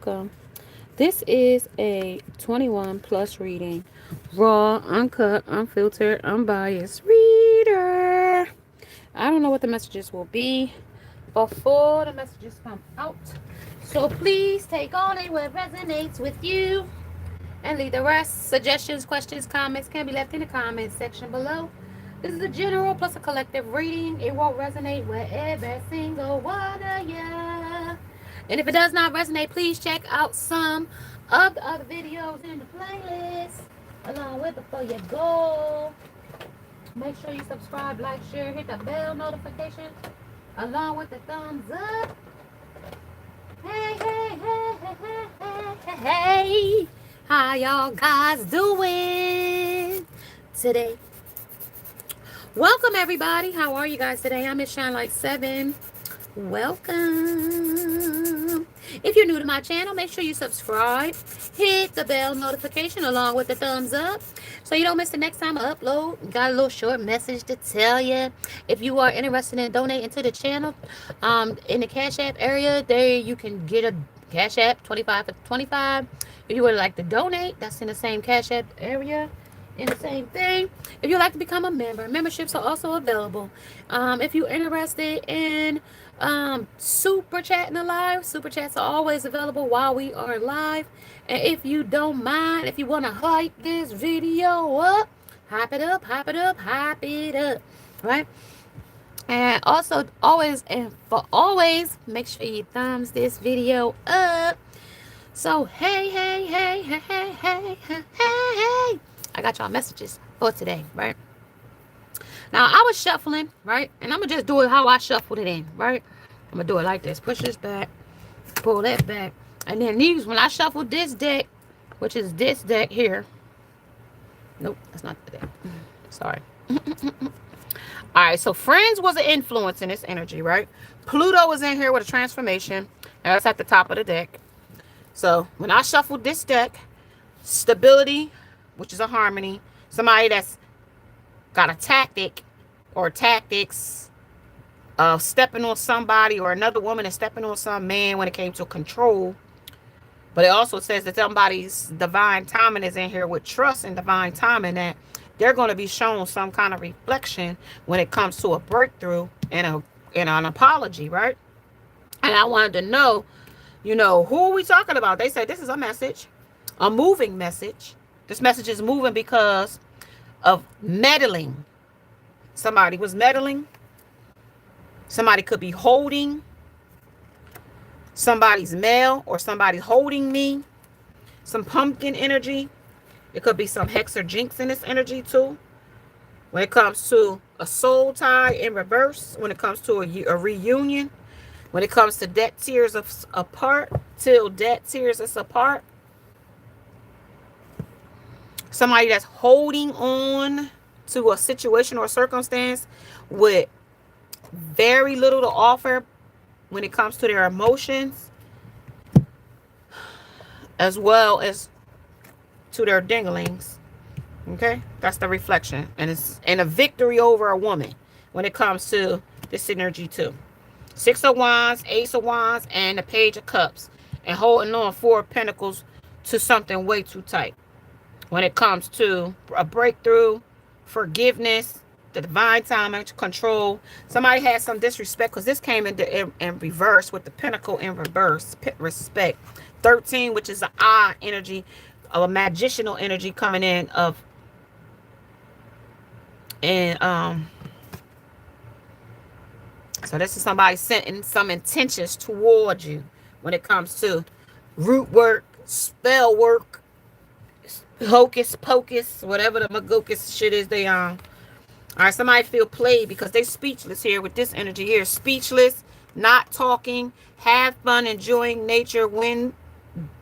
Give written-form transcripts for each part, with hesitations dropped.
welcome. This is a 21 plus reading. Raw, uncut, unfiltered, unbiased reader. I don't know what the messages will be before the messages come out. So please take only what resonates with you and leave the rest. Suggestions, questions, comments can be left in the comments section below. This is a general plus a collective reading. It won't resonate with every single one of you. And if it does not resonate, please check out some of the other videos in the playlist along with Before You Go. Make sure you subscribe, like, share, hit the bell notification along with the thumbs up. Hey, hey, hey, hey, hey, hey, hey. How y'all guys doing today? Welcome everybody. How are you guys today? I'm Miss Shine Like 7. Welcome. If you're new to my channel, make sure you subscribe. Hit the bell notification along with the thumbs up so you don't miss the next time I upload. Got a little short message to tell you. If you are interested in donating to the channel, in the Cash App area, there you can get a Cash App 25 for 25. If you would like to donate, that's in the same Cash App area. In the same thing. If you'd like to become a member, memberships are also available. If you're interested in super chatting live, super chats are always available while we are live. And if you don't mind, if you want to hype this video up, hype it up, hype it up, hype it up, right? And also always, and for always, make sure you thumbs this video up. So hey, hey, hey, hey, hey, hey, hey, hey. I got y'all messages for today, right? Now, I was shuffling, right? And I'm going to just do it how I shuffled it in, right? I'm going to do it like this. Push this back, pull that back. And then these, when I shuffled this deck, which is this deck here. Nope, that's not the deck. Sorry. All right, so Friends was an influence in this energy, right? Pluto was in here with a transformation. And that's at the top of the deck. So when I shuffled this deck, stability, which is a harmony, somebody that's got a tactic or tactics of stepping on somebody, or another woman is stepping on some man when it came to control. But it also says that somebody's divine timing is in here with trust and divine timing, that they're going to be shown some kind of reflection when it comes to a breakthrough and an apology, right? And I wanted to know, who are we talking about? They said this is a message, a moving message. This message is moving because of meddling. Somebody was meddling. Somebody could be holding somebody's mail, or somebody holding me. Some pumpkin energy. It could be some hex or jinx in this energy too. When it comes to a soul tie in reverse. When it comes to a reunion. When it comes to debt tears apart. Till debt tears us apart. Somebody that's holding on to a situation or circumstance with very little to offer when it comes to their emotions, as well as to their dinglings. Okay, that's the reflection, and it's a victory over a woman when it comes to this energy too. 6 of Wands, Ace of Wands, and the Page of Cups, and holding on 4 of Pentacles to something way too tight. When it comes to a breakthrough, forgiveness, the divine timing, control. Somebody had some disrespect, because this came in reverse with the Pentacle in reverse. Respect. 13, which is an eye energy, a magicianal energy coming in of, and so this is somebody setting some intentions towards you when it comes to root work, spell work, hocus pocus, whatever the magocus shit is they on. All right, somebody feel played because they speechless here with this energy here. Speechless, not talking, have fun, enjoying nature, win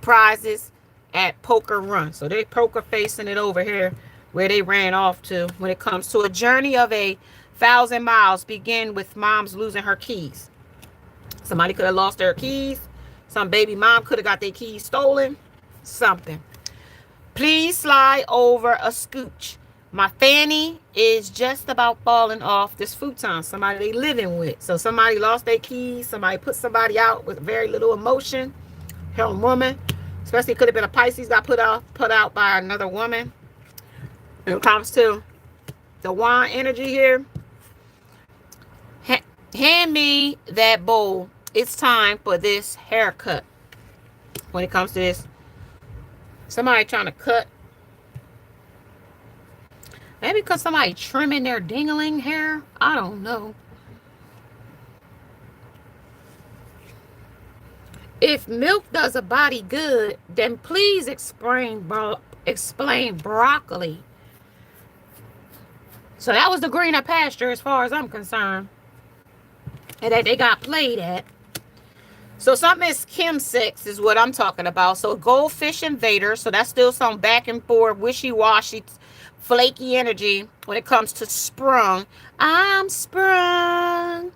prizes at poker run. So they poker facing it over here where they ran off to. When it comes to a journey of 1,000 miles, begin with mom's losing her keys. Somebody could have lost their keys. Some baby mom could have got their keys stolen. Something. Please slide over a scooch. My fanny is just about falling off this futon. Somebody they living with. So somebody lost their keys. Somebody put somebody out with very little emotion. woman, especially could have been a Pisces, got put out by another woman. When it comes to the wand energy here, hand me that bowl. It's time for this haircut. When it comes to this, somebody trying to cut. Maybe because somebody trimming their dingling hair. I don't know. If milk does a body good, then please explain broccoli. So that was the greener pasture as far as I'm concerned. And that they got played at. So something is chemsex is what I'm talking about. So goldfish invader. So that's still some back and forth, wishy-washy, flaky energy when it comes to sprung. I'm sprung.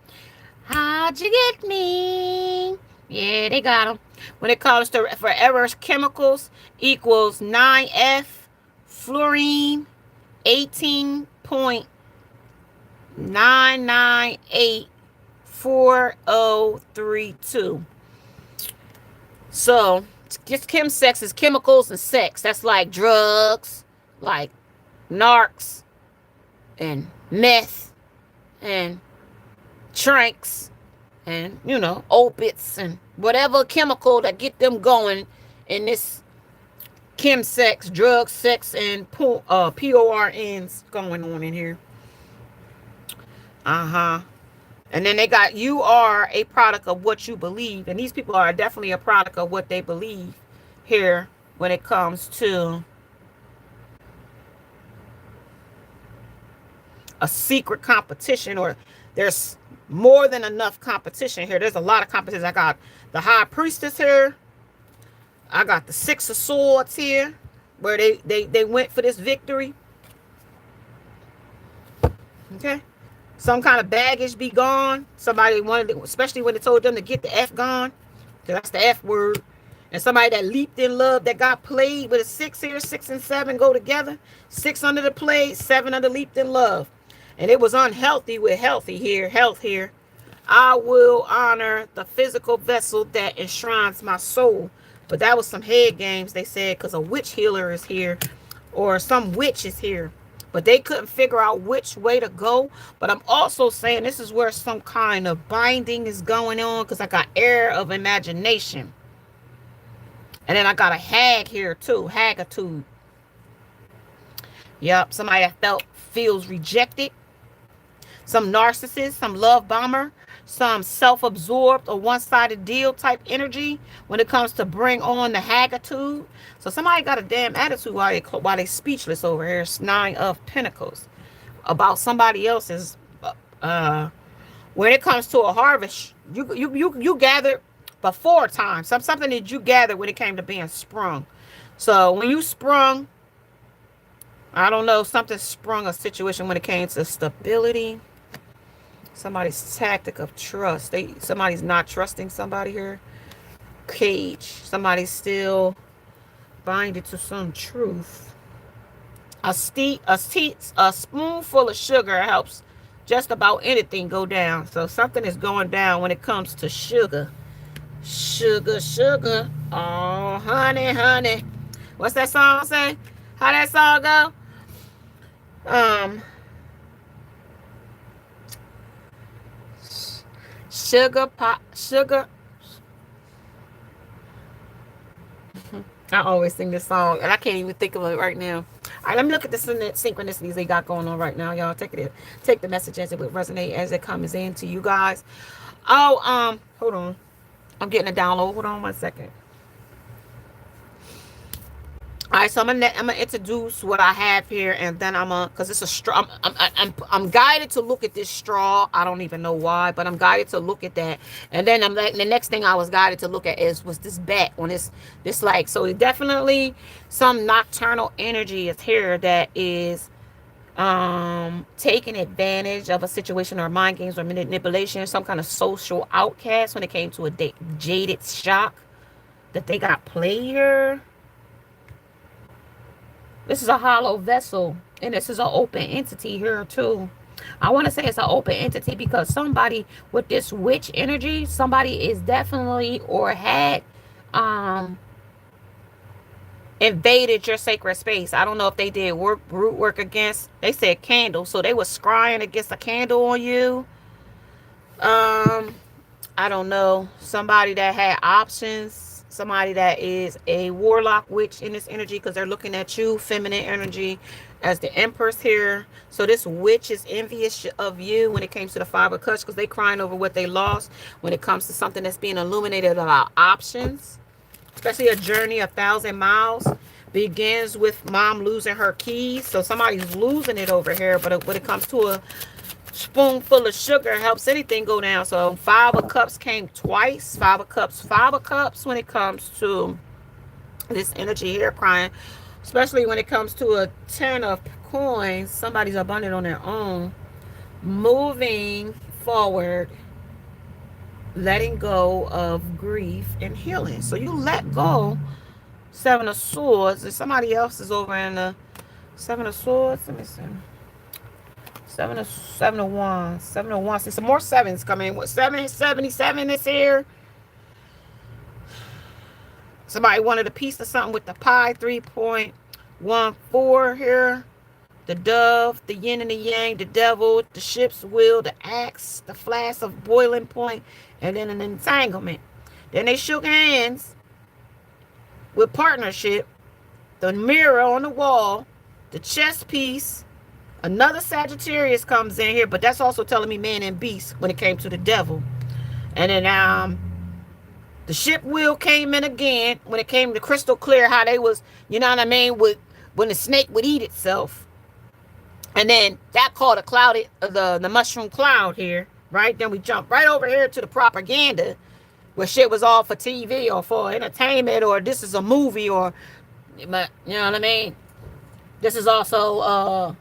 How'd you get me? Yeah, they got them. When it comes to forever chemicals equals 9F fluorine 18.9984032. So just chemsex is chemicals and sex. That's like drugs, like narcs and meth and tranks and, you know, opiates and whatever chemical that get them going in this chemsex, drug, sex, and PORNs going on in here. And then they got, you are a product of what you believe. And these people are definitely a product of what they believe here when it comes to a secret competition, or there's more than enough competition here. There's a lot of competition. I got the High Priestess here. I got the Six of Swords here, where they went for this victory. Okay. Some kind of baggage be gone. Somebody wanted, especially when they told them to get the F gone, because that's the F word. And somebody that leaped in love, that got played with a 6 here. 6 and 7 go together. 6 under the play, 7 under leaped in love. And it was unhealthy with healthy here, health here. I will honor the physical vessel that enshrines my soul. But that was some head games, they said, because a witch healer is here, or some witch is here. But they couldn't figure out which way to go. But I'm also saying this is where some kind of binding is going on, because I got air of imagination. And then I got a hag here too, hagitude. Yep, somebody that feels rejected. Some narcissist, some love bomber, some self-absorbed or one-sided deal type energy when it comes to bring on the hagitude. So somebody got a damn attitude while they speechless over here. It's 9 of Pentacles about somebody else's. When it comes to a harvest, you gathered before time. Something that you gathered when it came to being sprung. So when you sprung, I don't know, something sprung a situation when it came to stability. Somebody's tactic of trust. Somebody's not trusting somebody here. Cage. Somebody's still binded to some truth. A spoonful of sugar helps just about anything go down. So something is going down when it comes to sugar. Sugar, sugar. Oh, honey, honey. What's that song say? How that song go? Sugar pop, sugar. I always sing this song, and I can't even think of it right now. All right, let me look at the synchronicities they got going on right now, y'all. Take the message as it would resonate, as it comes in to you guys. Oh, hold on. I'm getting a download. Hold on one second. All right, so I'm gonna introduce what I have here, and then because it's a straw. I'm guided to look at this straw. I don't even know why, but I'm guided to look at that. And then the next thing I was guided to look at was this bat on this like. So definitely some nocturnal energy is here that is taking advantage of a situation, or mind games, or manipulation, some kind of social outcast when it came to a jaded shock that they got played here. This is a hollow vessel, and this is an open entity here too. I want to say it's an open entity because somebody with this witch energy, somebody is definitely or had um invaded your sacred space. I don't know if they did root work against, they said candle, so they was scrying against a candle on you. um I don't know, somebody that had options, somebody that is a warlock witch in this energy, because they're looking at you, feminine energy, as the empress here. So this witch is envious of you when it comes to the Five of Cups, because they crying over what they lost when it comes to something that's being illuminated about options. Especially a journey 1,000 miles begins with mom losing her keys. So somebody's losing it over here. But when it comes to a spoonful of sugar, helps anything go down. So Five of Cups came twice. Five of Cups, Five of Cups when it comes to this energy here crying. Especially when it comes to a 10 of coins. Somebody's abundant on their own. Moving forward, letting go of grief and healing. So you let go. Seven of Swords, and somebody else is over in the Seven of Swords. Let me see. Seven of Wands. Seven of Wands. See, some more sevens coming. What, 777 is here? Somebody wanted a piece of something with the pie. 3.14 here. The dove, the yin and the yang, the devil, the ship's wheel, the axe, the flask of boiling point, and then an entanglement. Then they shook hands with partnership, the mirror on the wall, the chess piece. Another Sagittarius comes in here, but that's also telling me man and beast when it came to the devil. And then the ship wheel came in again when it came to crystal clear, how they was, you know what I mean, with when the snake would eat itself. And then that called a clouded the mushroom cloud here, right? Then we jump right over here to the propaganda, where shit was all for TV or for entertainment, or this is a movie, or, but you know what I mean? This is also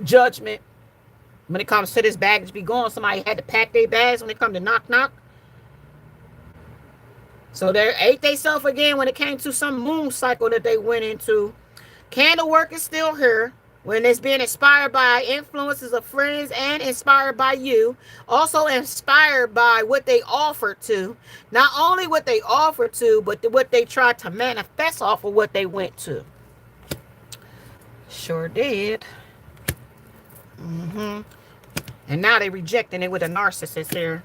judgment. When it comes to this baggage be gone, somebody had to pack their bags when it come to knock knock. So they ate themselves again when it came to some moon cycle that they went into. Candle work is still here. When it's being inspired by influences of friends and inspired by you. Also inspired by what they offered to. Not only what they offered to, but what they tried to manifest off of what they went to. Sure did. And now they rejecting it with a narcissist here.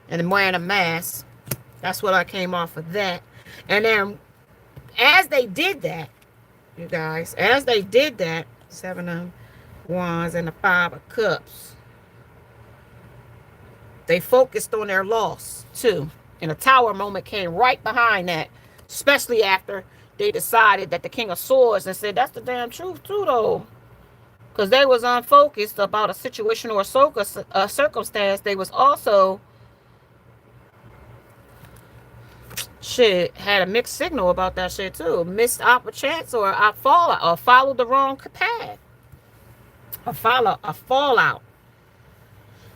And wearing a mask. That's what I came off of that. And then as they did that, you guys, as they did that, Seven of Wands and the Five of Cups, they focused on their loss too. And a Tower moment came right behind that, especially after they decided that the King of Swords, and said that's the damn truth too though, because they was unfocused about a situation or a circumstance. They was also had a mixed signal about that shit too. Missed opportunity, or I fall, or followed the wrong path, or follow a fallout.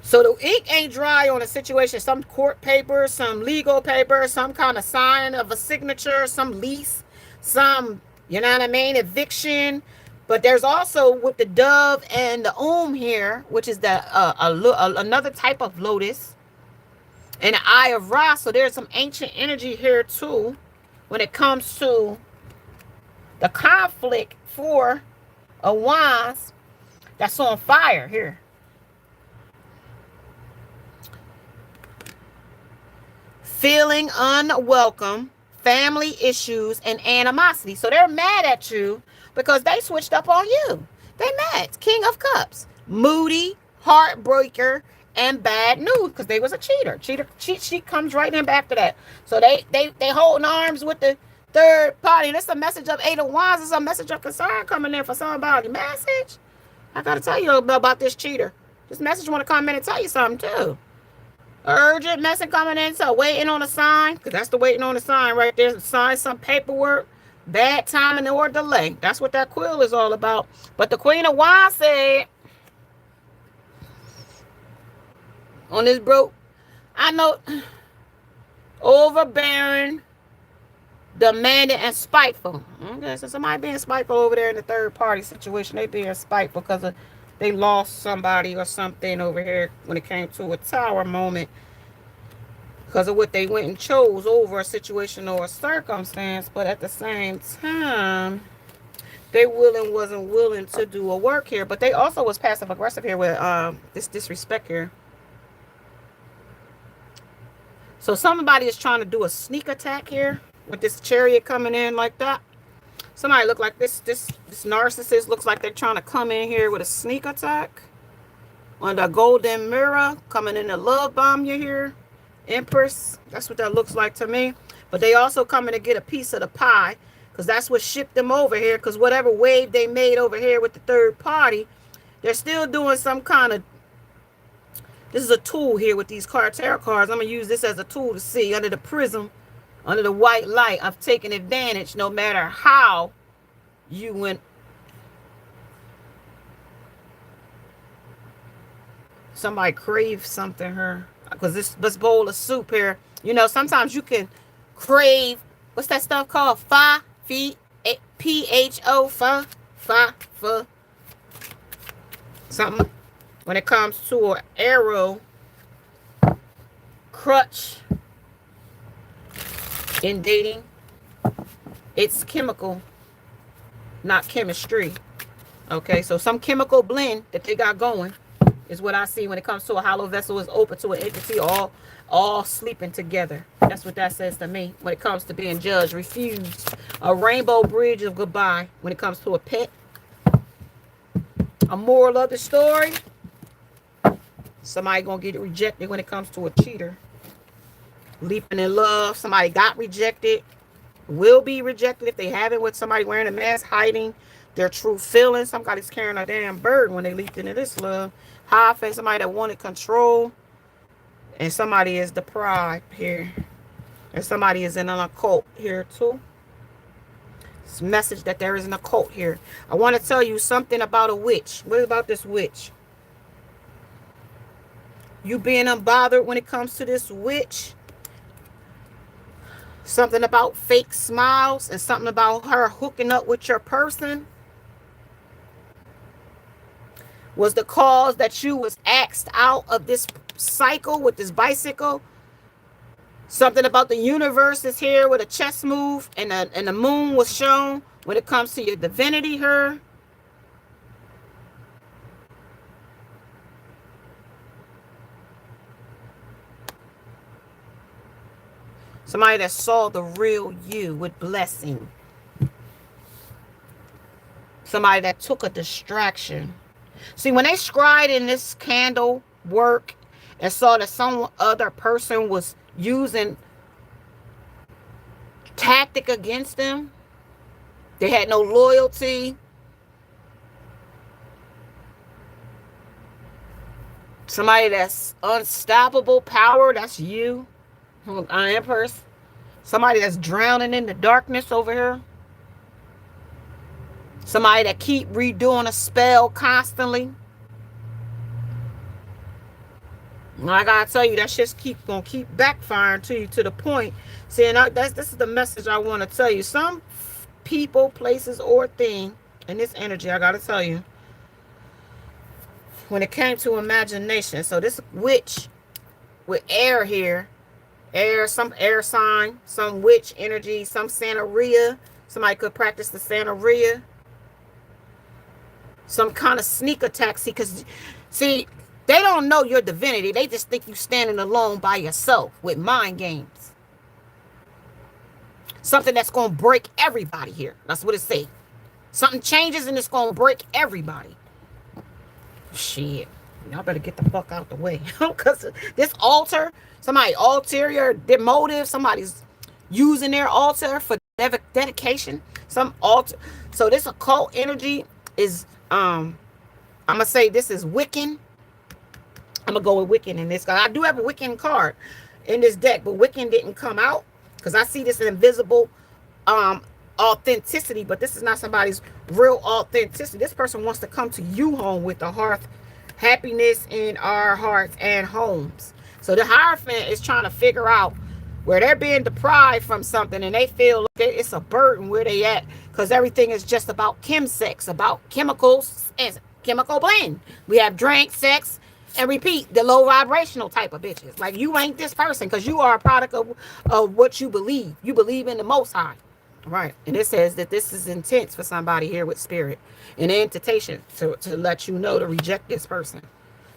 So the ink ain't dry on a situation. Some court paper, some legal paper, some kind of sign of a signature, some lease, some, you know what I mean, eviction. But there's also with the dove and the here, which is the another type of lotus, and the Eye of Ra. So there's some ancient energy here too when it comes to the conflict for a Wands that's on fire here. Feeling unwelcome, family issues, and animosity. So they're mad at you because they switched up on you. They mad. King of Cups. Moody, heartbreaker, and bad news, because they was a cheater. Cheat sheet comes right in back to that. So they holding arms with the third party. This is a message of Eight of Wands. This is a message of concern coming in for somebody. Message. I gotta tell you about this cheater. This message want to come in and tell you something too. Urgent message coming in. So waiting on a sign, because that's the waiting on a sign right there. Sign some paperwork. Bad timing or delay. That's what that quill is all about. But the Queen of Wands said, on this broke, I know, overbearing, demanding, and spiteful. Okay, so somebody being spiteful over there in the third party situation. They being spiteful because they lost somebody or something over here when it came to a Tower moment. because of what they went and chose over a situation or a circumstance. But at the same time, they wasn't willing to do a work here. But they also was passive aggressive here with this disrespect here. So somebody is trying to do a sneak attack here with this chariot coming in like that. Somebody look like this narcissist looks like they're trying to come in here with a sneak attack. On the golden mirror, coming in to love bomb you here. Empress, that's what that looks like to me. But they also coming to get a piece of the pie, because that's what shipped them over here. Because whatever wave they made over here with the third party, they're still doing some kind of... This is a tool here with these tarot cards. I'm going to use this as a tool to see under the prism, under the white light. I've taken advantage no matter how you went. Somebody crave something here. Because this bowl of soup here, you know, sometimes you can crave, what's that stuff called? P-H-O, something. When it comes to an arrow, crutch in dating, it's chemical, not chemistry. Okay, so some chemical blend that they got going is what I see when it comes to a hollow vessel is open to an entity, all sleeping together. That's what that says to me when it comes to being judged, refused. A rainbow bridge of goodbye when it comes to a pet. A moral of the story. Somebody gonna get rejected when it comes to a cheater. Leaping in love. Somebody got rejected. Will be rejected if they haven't, with somebody wearing a mask, hiding their true feelings. Somebody's carrying a damn burden when they leaped into this love. High face, somebody that wanted control. And somebody is deprived here. And somebody is in an occult here too. It's a message that there is an occult here. I want to tell you something about a witch. What about this witch? You being unbothered when it comes to this witch. Something about fake smiles and something about her hooking up with your person was the cause that you was axed out of this cycle with this bicycle. Something about the universe is here with a chess move, and the moon was shown when it comes to your divinity here. Somebody that saw the real you with blessing. Somebody that took a distraction. See, when they scried in this candle work and saw that some other person was using tactic against them, they had no loyalty. Somebody that's unstoppable power, that's you. Empress. Somebody that's drowning in the darkness over here. Somebody that keep redoing a spell constantly. I gotta tell you, that shit's gonna keep backfiring to you to the point. See, and this is the message I want to tell you. Some people, places, or thing in this energy, I gotta tell you, when it came to imagination. So this witch with air here, some air sign, some witch energy, some Santeria. Somebody could practice the Santeria. Some kind of sneak attack. See, because, see, they don't know your divinity. They just think you standing alone by yourself with mind games. Something that's going to break everybody here. That's what it say. Something changes and it's going to break everybody. Shit. Y'all better get the fuck out the way. Because this altar, somebody ulterior, their motive, somebody's using their altar for dedication. Some altar. So this occult energy is, I'm going to say this is Wiccan. I'm going to go with Wiccan in this. I do have a Wiccan card in this deck, but Wiccan didn't come out. Because I see this invisible authenticity, but this is not somebody's real authenticity. This person wants to come to you home with the hearth, happiness in our hearts and homes. So the Hierophant is trying to figure out where they're being deprived from something and they feel like it's a burden where they at, because everything is just about chemsex, about chemicals and chemical blend. We have drink, sex, And repeat, the low vibrational type of bitches. Like, you ain't this person because you are a product of what you believe. You believe in the Most High. Right. And it says that this is intense for somebody here with spirit. An invitation to let you know to reject this person.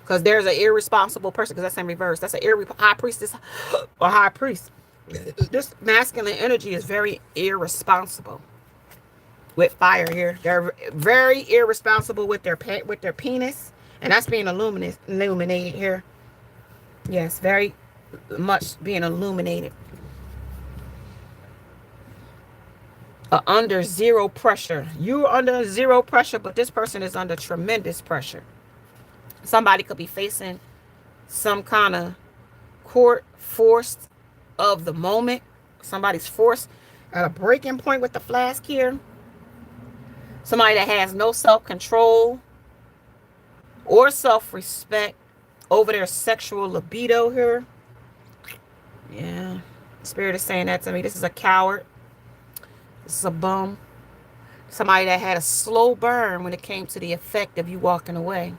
Because there's an irresponsible person, because that's in reverse. That's an high priestess or high priest. This masculine energy is very irresponsible with fire here. They're very irresponsible with their penis. And that's being illuminated here. Yes, very much being illuminated. Under zero pressure. You're under zero pressure, but this person is under tremendous pressure. Somebody could be facing some kind of court forced of the moment. Somebody's forced at a breaking point with the flask here. Somebody that has no self-control or self-respect over their sexual libido here. Yeah. Spirit is saying that to me. This is a coward. This is a bum. Somebody that had a slow burn when it came to the effect of you walking away.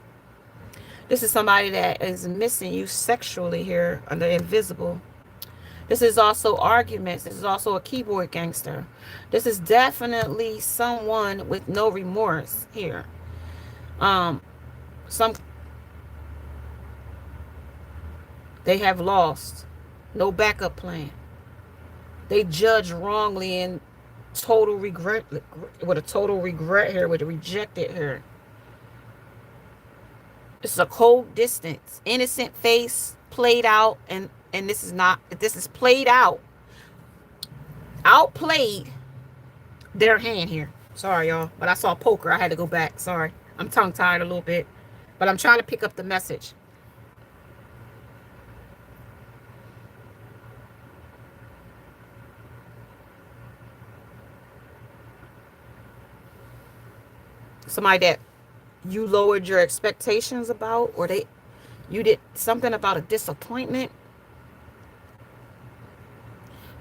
This is somebody that is missing you sexually here under invisible. This is also arguments. This is also a keyboard gangster. This is definitely someone with no remorse here. They have lost. No backup plan. They judge wrongly and total regret, with a total regret here, with a rejected here. This is a cold distance, innocent face played out, and this is played out, outplayed their hand here. Sorry, y'all, but I saw poker. I had to go back. Sorry, I'm tongue tied a little bit, but I'm trying to pick up the message. Somebody that you lowered your expectations about, or you did something about a disappointment.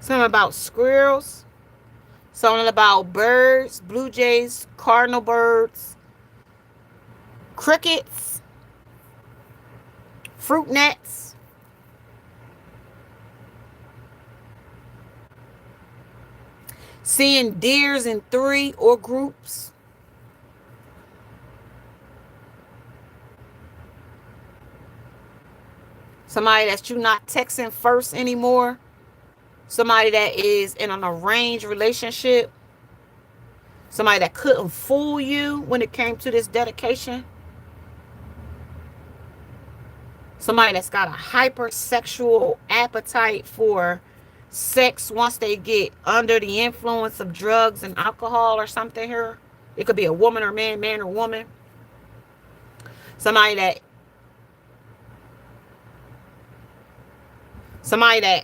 Something about squirrels. Something about birds, blue jays, cardinal birds, crickets, fruit gnats. Seeing deers in 3 or groups. Somebody that you're not texting first anymore. Somebody that is in an arranged relationship. Somebody that couldn't fool you when it came to this dedication. Somebody that's got a hypersexual appetite for sex once they get under the influence of drugs and alcohol or something here. It could be a woman or man, man or woman. Somebody that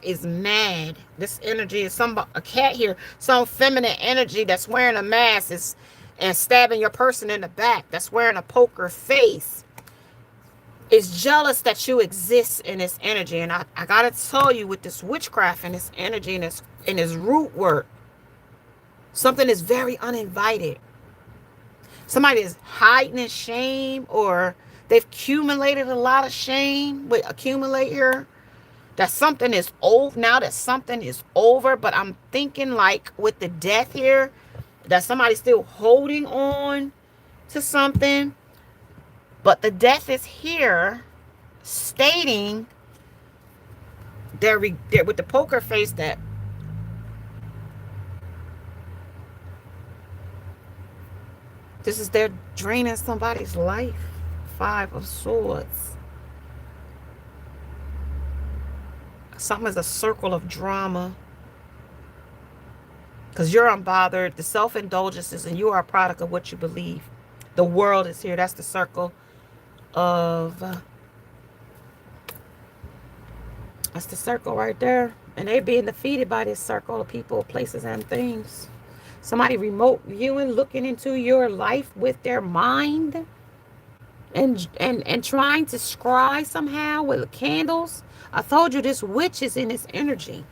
is mad. This energy is a cat here. Some feminine energy that's wearing a mask and stabbing your person in the back. That's wearing a poker face. Is jealous that you exist in this energy. And I gotta tell you, with this witchcraft and this energy and this root work, something is very uninvited. Somebody is hiding in shame, or they've accumulated a lot of shame. Accumulate here. That something is over now, that something is over. But I'm thinking, like, with the death here, that somebody's still holding on to something. But the death is here, stating they're with the poker face that this is they're draining somebody's life. 5 of Swords. Something is a circle of drama. Because you're unbothered. The self-indulgences, and you are a product of what you believe. The world is here. That's the circle of... that's the circle right there. And they're being defeated by this circle of people, places, and things. Somebody remote viewing, looking into your life with their mind. And trying to scry somehow with candles. I told you this witch is in this energy.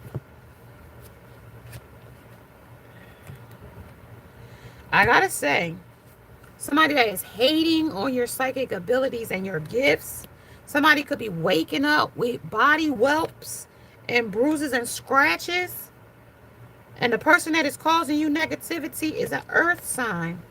I gotta say, somebody that is hating on your psychic abilities and your gifts, Somebody could be waking up with body whelps and bruises and scratches. And the person that is causing you negativity is an earth sign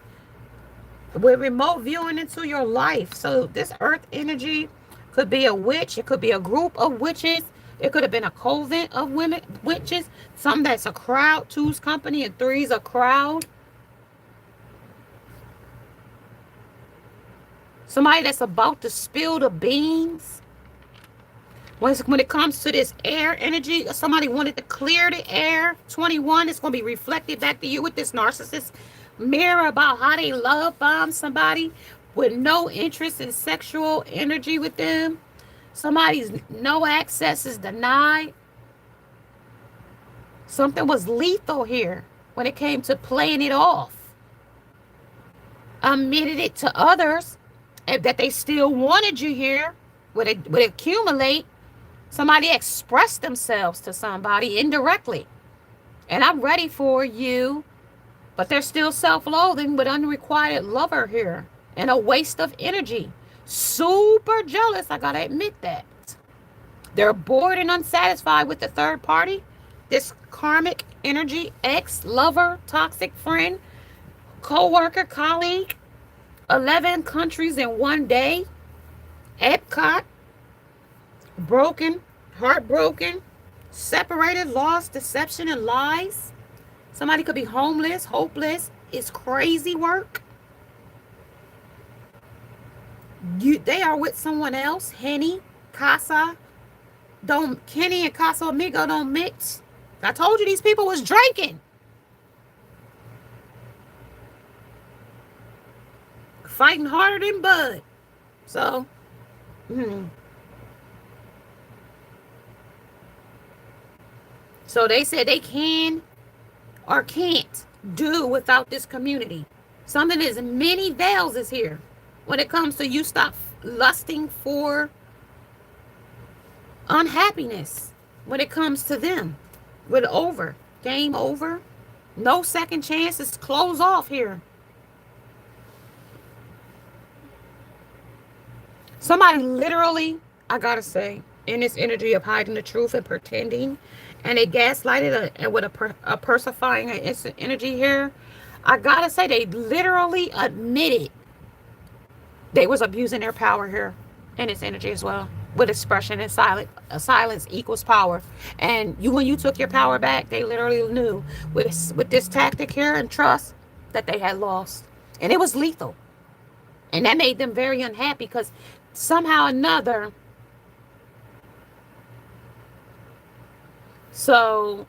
with remote viewing into your life. So this earth energy could be a witch. It could be a group of witches. It could have been a coven of women witches. Something that's a crowd. Two's company and three's a crowd. Somebody that's about to spill the beans. When it comes to this air energy, somebody wanted to clear the air. 21 is going to be reflected back to you with this narcissist mirror about how they love bomb somebody with no interest in sexual energy with them. Somebody's no access is denied. Something was lethal here when it came to playing it off. Admitted it to others that they still wanted you here. Would accumulate. Somebody expressed themselves to somebody indirectly. And I'm ready for you. But they're still self-loathing with unrequited lover here. And a waste of energy. Super jealous, I gotta admit that. They're bored and unsatisfied with the third party. This karmic energy, ex-lover, toxic friend, co-worker, colleague. 11 countries in one day. Epcot. Broken, heartbroken, separated, lost, deception, and lies. Somebody could be homeless, hopeless. It's crazy work. They are with someone else. Henny, Casa. Kenny and Casa Amigo don't mix. I told you these people was drinking. Fighting harder than Bud. So, So they said they can or can't do without this community. Something as many veils is here. When it comes to you stop lusting for unhappiness. When it comes to them. With over. Game over. No second chances. Close off here. Somebody literally, I gotta say, in this energy of hiding the truth and pretending, and they gaslighted with a persifying energy here. I gotta say, they literally admitted they was abusing their power here in this energy as well. With expression and silence equals power. And when you took your power back, they literally knew with this tactic here and trust that they had lost. And it was lethal. And that made them very unhappy because somehow or another. So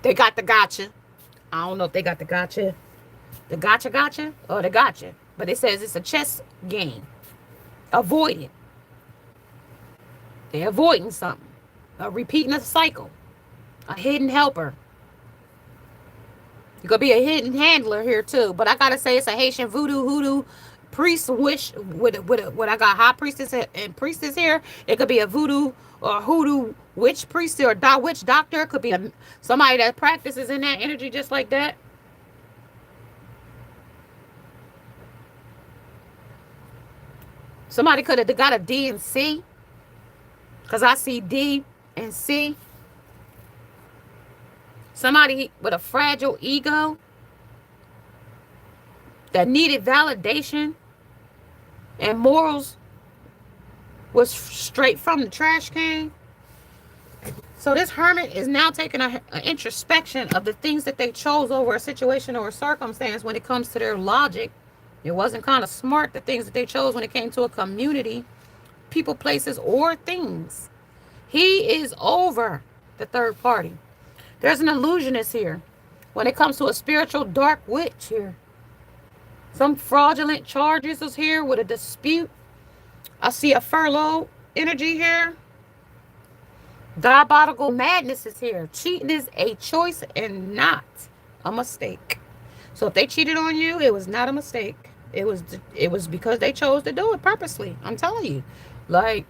they got the gotcha. I don't know if they got the gotcha. The gotcha or the gotcha. But it says it's a chess game. Avoid it. They're avoiding something. Repeating a cycle. A hidden helper. You could be a hidden handler here too. But I gotta say it's a Haitian voodoo hoodoo priest wish with I got high priestess and priestess here. It could be a voodoo or hoodoo witch priest or witch doctor. It could be somebody that practices in that energy just like that. Somebody could have got a D and C. Because I see D and C. Somebody with a fragile ego that needed validation and morals was straight from the trash can. So this hermit is now taking an introspection of the things that they chose over a situation or a circumstance when it comes to their logic. It wasn't kind of smart, the things that they chose when it came to a community, people, places, or things. He is over the third party. There's an illusionist here when it comes to a spiritual dark witch here. Some fraudulent charges is here with a dispute. I see a furlough energy here. Diabolical madness is here. Cheating is a choice and not a mistake. So if they cheated on you, it was not a mistake. It was because they chose to do it purposely. I'm telling you. Like,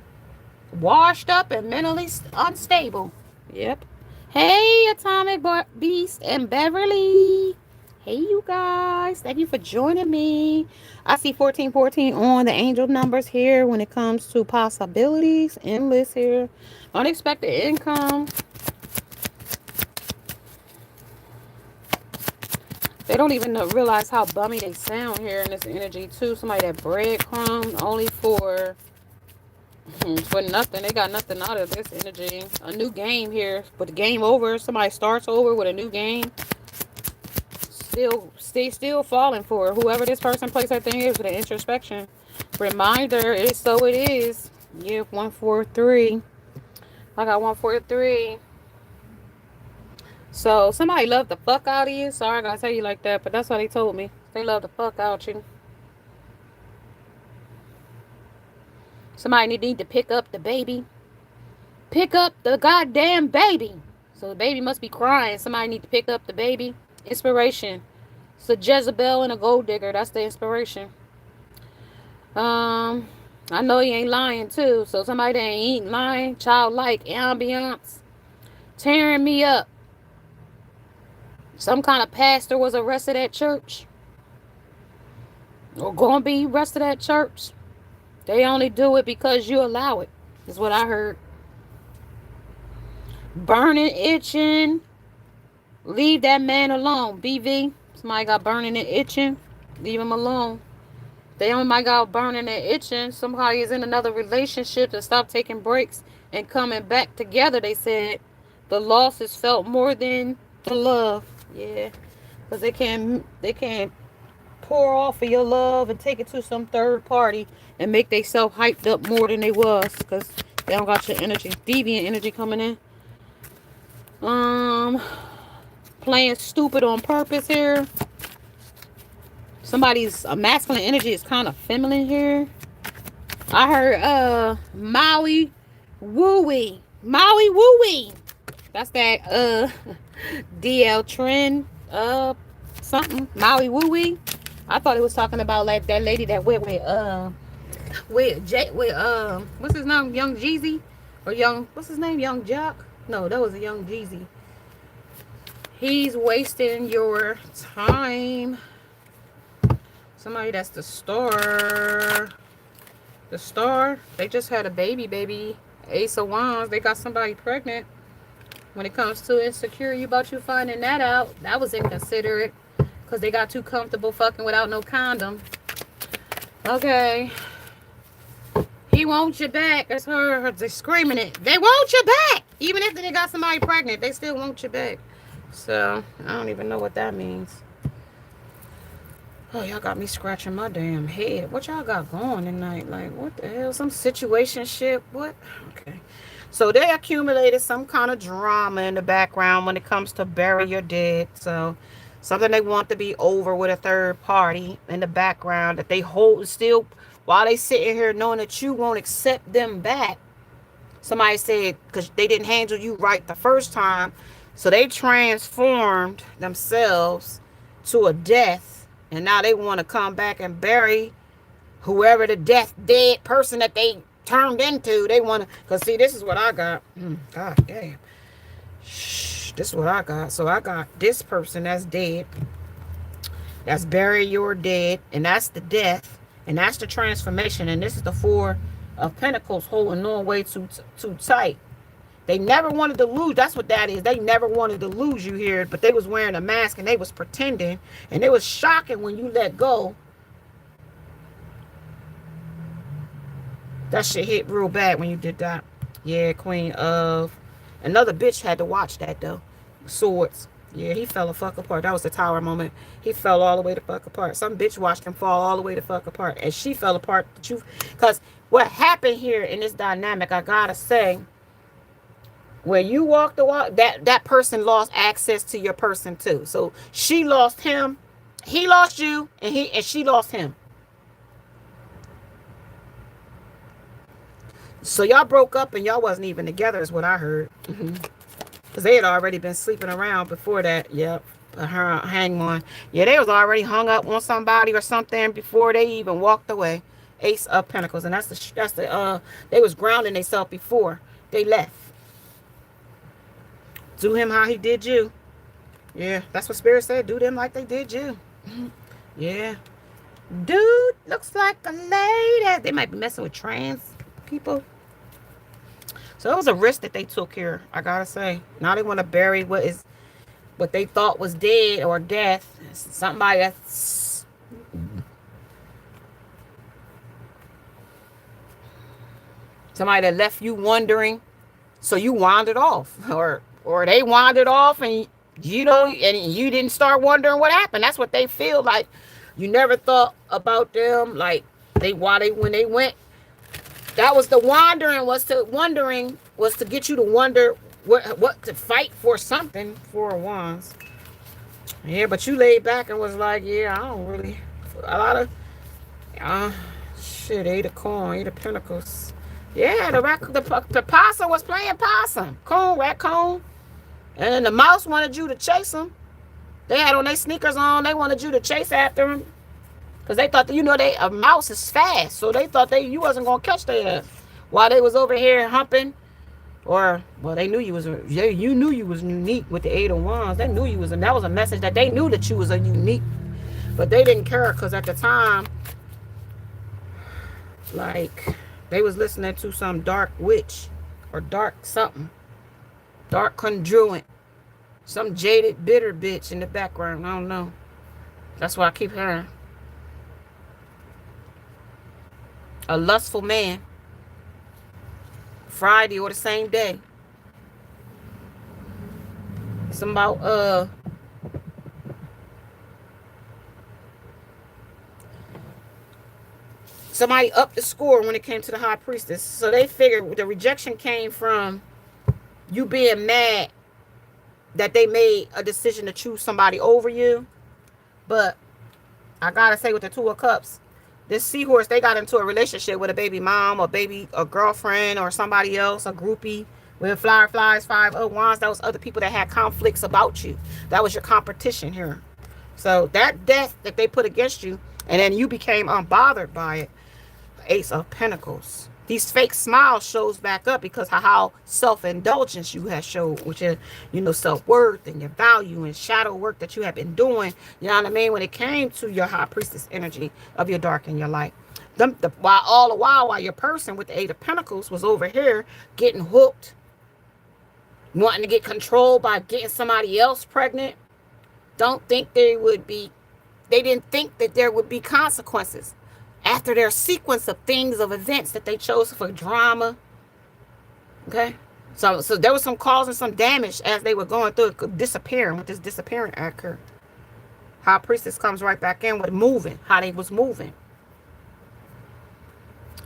washed up and mentally unstable. Yep. Hey, Atomic Beast and Beverly. Hey, you guys. Thank you for joining me. I see 1414 on the angel numbers here when it comes to possibilities. Endless here. Unexpected income. They don't even realize how bummy they sound here in this energy, too. Somebody that breadcrumb only for nothing. They got nothing out of this energy. A new game here. But the game over. Somebody starts over with a new game. Still falling for whoever this person place their thing is with an introspection. Reminder, it is so it is. Yeah, 143. I got 143. So somebody loved the fuck out of you. Sorry I gotta tell you like that, but that's what they told me. They love the fuck out you. Somebody need to pick up the baby. Pick up the goddamn baby. So the baby must be crying. Somebody need to pick up the baby. Inspiration. It's a Jezebel and a gold digger. That's the inspiration. I know you ain't lying too. So somebody that ain't lying, childlike ambiance, tearing me up. Some kind of pastor was arrested at church, or gonna be arrested at church. They only do it because you allow it. Is what I heard. Burning, itching. Leave that man alone. BV. Somebody got burning and itching. Leave him alone. They only might got burning and itching. Somebody is in another relationship to stop taking breaks and coming back together. They said the loss is felt more than the love. Yeah, because they can't pour off of your love and take it to some third party and make themselves hyped up more than they was because they don't got your energy, deviant energy coming in. Playing stupid on purpose here. Somebody's masculine energy is kind of feminine here. I heard Maui Wooey. Maui Wooey. That's that DL trend something. Maui Wooey. I thought it was talking about like that lady that went with what's his name? Young Jeezy? Or what's his name? Young Jock? No, that was a Young Jeezy. He's wasting your time. Somebody that's the star. The star. They just had a baby. Ace of Wands. They got somebody pregnant. When it comes to insecure, you about you finding that out. That was inconsiderate. Because they got too comfortable fucking without no condom. Okay. He wants you back. That's her. They're screaming it. They want you back. Even if they got somebody pregnant, they still want you back. So, I don't even know what that means. Oh, y'all got me scratching my damn head. What y'all got going tonight? Like, what the hell? Some situation shit? What? Okay. So, they accumulated some kind of drama in the background when it comes to bury your dead. So, something they want to be over with a third party in the background that they hold still while they sitting here knowing that you won't accept them back. Somebody said because they didn't handle you right the first time. So they transformed themselves to a death. And now they want to come back and bury whoever the dead person that they turned into. They want to, because see, this is what I got. God damn. Shh, this is what I got. So I got this person that's dead. That's bury your dead. And that's the death. And that's the transformation. And this is the Four of Pentacles holding on way too tight. They never wanted to lose. That's what that is. They never wanted to lose you here. But they was wearing a mask and they was pretending. And it was shocking when you let go. That shit hit real bad when you did that. Yeah, Queen of... Another bitch had to watch that though. Swords. Yeah, he fell the fuck apart. That was the Tower moment. He fell all the way the fuck apart. Some bitch watched him fall all the way the fuck apart. And she fell apart. Because what happened here in this dynamic, I gotta say... When you walk the walk, that person lost access to your person too. So she lost him, he lost you, and she lost him. So y'all broke up and y'all wasn't even together is what I heard. Because they had already been sleeping around before that. Yep. Hang on. Yeah, they was already hung up on somebody or something before they even walked away. Ace of Pentacles. And that's the they was grounding themselves before they left. Do him how he did you. Yeah, that's what Spirit said. Do them like they did you. Yeah. Dude looks like a lady. They might be messing with trans people. So it was a risk that they took here, I gotta say. Now they want to bury what they thought was dead or death. Somebody that's somebody that left you wondering, so you wandered off, or they wandered off, and and you didn't start wondering what happened. That's what they feel like. You never thought about them, like when they went. That was the wandering was to get you to wonder what to fight for something. 4 of Wands. Yeah, but you laid back and was like, yeah, I don't really a lot of shit. 8 of Coin, 8 of Pentacles. Yeah, the possum was playing possum. Raccoon. And then the mouse wanted you to chase him. They had on their sneakers on. They wanted you to chase after him. Because they thought that, a mouse is fast. So they thought you wasn't going to catch their ass. While they was over here humping. Or, well, they knew you was unique with the 8 of Wands. They knew you was, and that was a message that they knew that you was a unique. But they didn't care because at the time, like, they was listening to some dark witch or dark something. Dark conjuring. Some jaded, bitter bitch in the background. I don't know. That's why I keep hearing. A lustful man. Friday or the same day. It's about somebody upped the score when it came to the High Priestess. So they figured the rejection came from you being mad that they made a decision to choose somebody over you. But I gotta say, with the 2 of Cups, this seahorse, they got into a relationship with a baby mom, a girlfriend, or somebody else, a groupie. With flies, 5 of Wands, that was other people that had conflicts about you. That was your competition here. So that death that they put against you, and then you became unbothered by it. Ace of Pentacles. These fake smiles shows back up because of how self-indulgence you have showed, which is, self-worth and your value and shadow work that you have been doing. You know what I mean? When it came to your High Priestess energy of your dark and your light. While your person with the 8 of Pentacles was over here getting hooked, wanting to get control by getting somebody else pregnant. They didn't think that there would be consequences after their sequence of things, of events that they chose for drama. Okay? So there was some causing some damage as they were going through it, disappearing with this disappearing occur. High Priestess comes right back in with moving, how they was moving.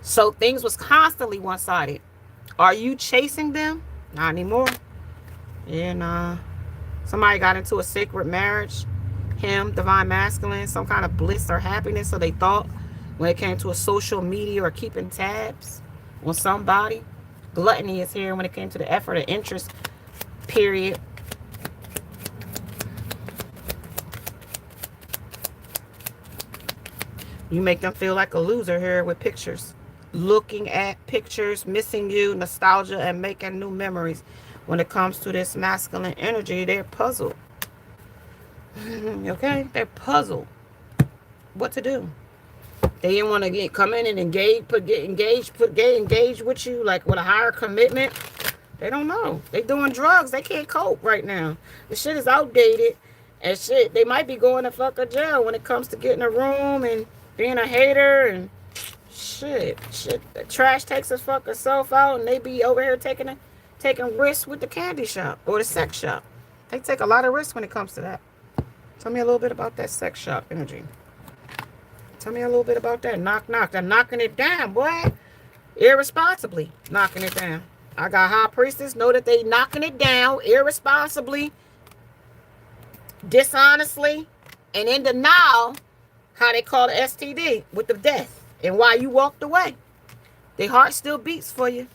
So things was constantly one-sided. Are you chasing them? Not anymore. Yeah, nah. Somebody got into a sacred marriage. Him, divine masculine, some kind of bliss or happiness, so they thought, when it came to a social media or keeping tabs on somebody. Gluttony is here when it came to the effort and interest, period. You make them feel like a loser here with pictures. Looking at pictures, missing you, nostalgia, and making new memories. When it comes to this masculine energy, they're puzzled. Okay? They're puzzled. What to do? They didn't want to come in and get engaged with you, like with a higher commitment. They don't know. They doing drugs. They can't cope right now. The shit is outdated. And shit, they might be going to fucking jail when it comes to getting a room and being a hater and shit. The trash takes its fucking self out, and they be over here taking risks with the candy shop or the sex shop. They take a lot of risks when it comes to that. Tell me a little bit about that sex shop energy. Tell me a little bit about that. Knock. They're knocking it down, boy. Irresponsibly knocking it down. I got High Priestess. Know that they knocking it down irresponsibly, dishonestly, and in denial. How they call the STD with the death and why you walked away. Their heart still beats for you.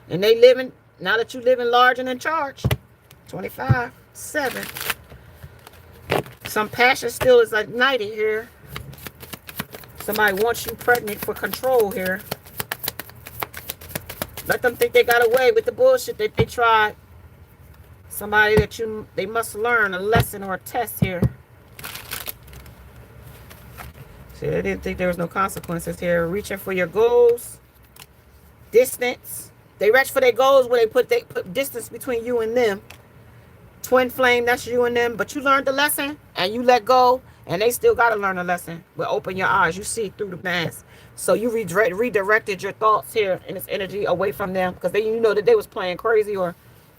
And they living, now that you living large and in charge. 25/7. Some passion still is ignited here. Somebody wants you pregnant for control here. Let them think they got away with the bullshit that they tried. Somebody that they must learn a lesson or a test here. See, I didn't think there was no consequences here. Reaching for your goals. Distance. They reach for their goals when they put distance between you and them. Twin flame, that's you and them. But you learned the lesson and you let go. And they still got to learn a lesson. But open your eyes. You see through the mask. So you redirected your thoughts here and this energy away from them. Because you know that they was playing crazy or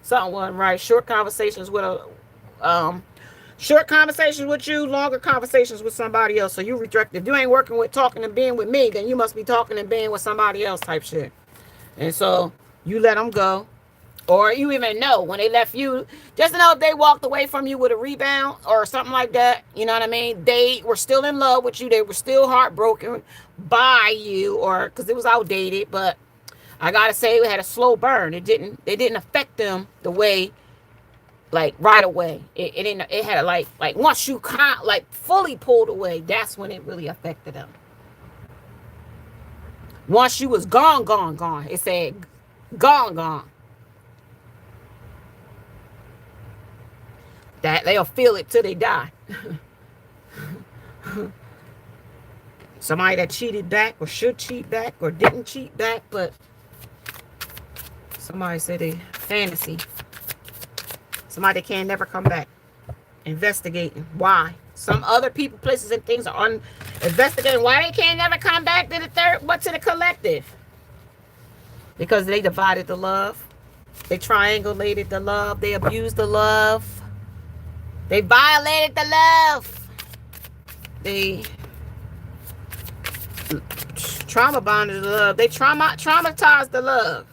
something wasn't right. Short conversations with you, longer conversations with somebody else. So you redirected. If you ain't working with talking and being with me, then you must be talking and being with somebody else type shit. And so you let them go. Or you even know when they left you, just to know if they walked away from you with a rebound or something like that, you know what I mean? They were still in love with you. They were still heartbroken by you, or because it was outdated. But I gotta say, it had a slow burn. It didn't affect them the way, like right away. It had like once you fully pulled away, that's when it really affected them. Once you was gone. It said gone. That they'll feel it till they die. Somebody that cheated back or should cheat back or didn't cheat back, but somebody said they fantasy. Somebody that can never come back. Investigating why. Some other people, places, and things are investigating why they can't never come back to the collective. Because they divided the love. They triangulated the love. They abused the love. They violated the love. They trauma bonded the love. They traumatized the love.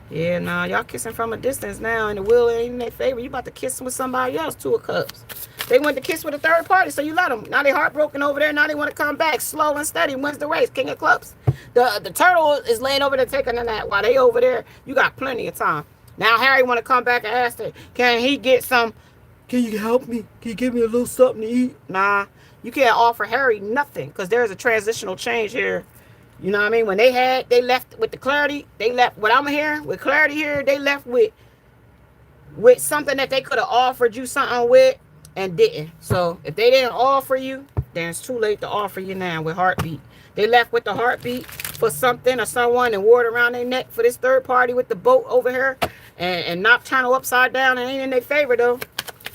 Yeah, nah, y'all kissing from a distance now, and the will ain't in their favor. You about to kiss with somebody else, 2 of Cups. They went to kiss with a third party, so you let them. Now they heartbroken over there. Now they want to come back slow and steady. Wins the race. King of Clubs. The turtle is laying over there taking a nap while they over there. You got plenty of time. Now Harry want to come back and ask her, can he get some? Can you help me? Can you give me a little something to eat? Nah, you can't offer Harry nothing because there's a transitional change here. You know what I mean? When they left with the clarity, they left what I'm hearing with clarity here. They left with something that they could have offered you something with and didn't. So if they didn't offer you, then it's too late to offer you now with heartbeat. They left with the heartbeat for something or someone and wore it around their neck for this third party with the boat over here and knocked channel upside down and ain't in their favor though.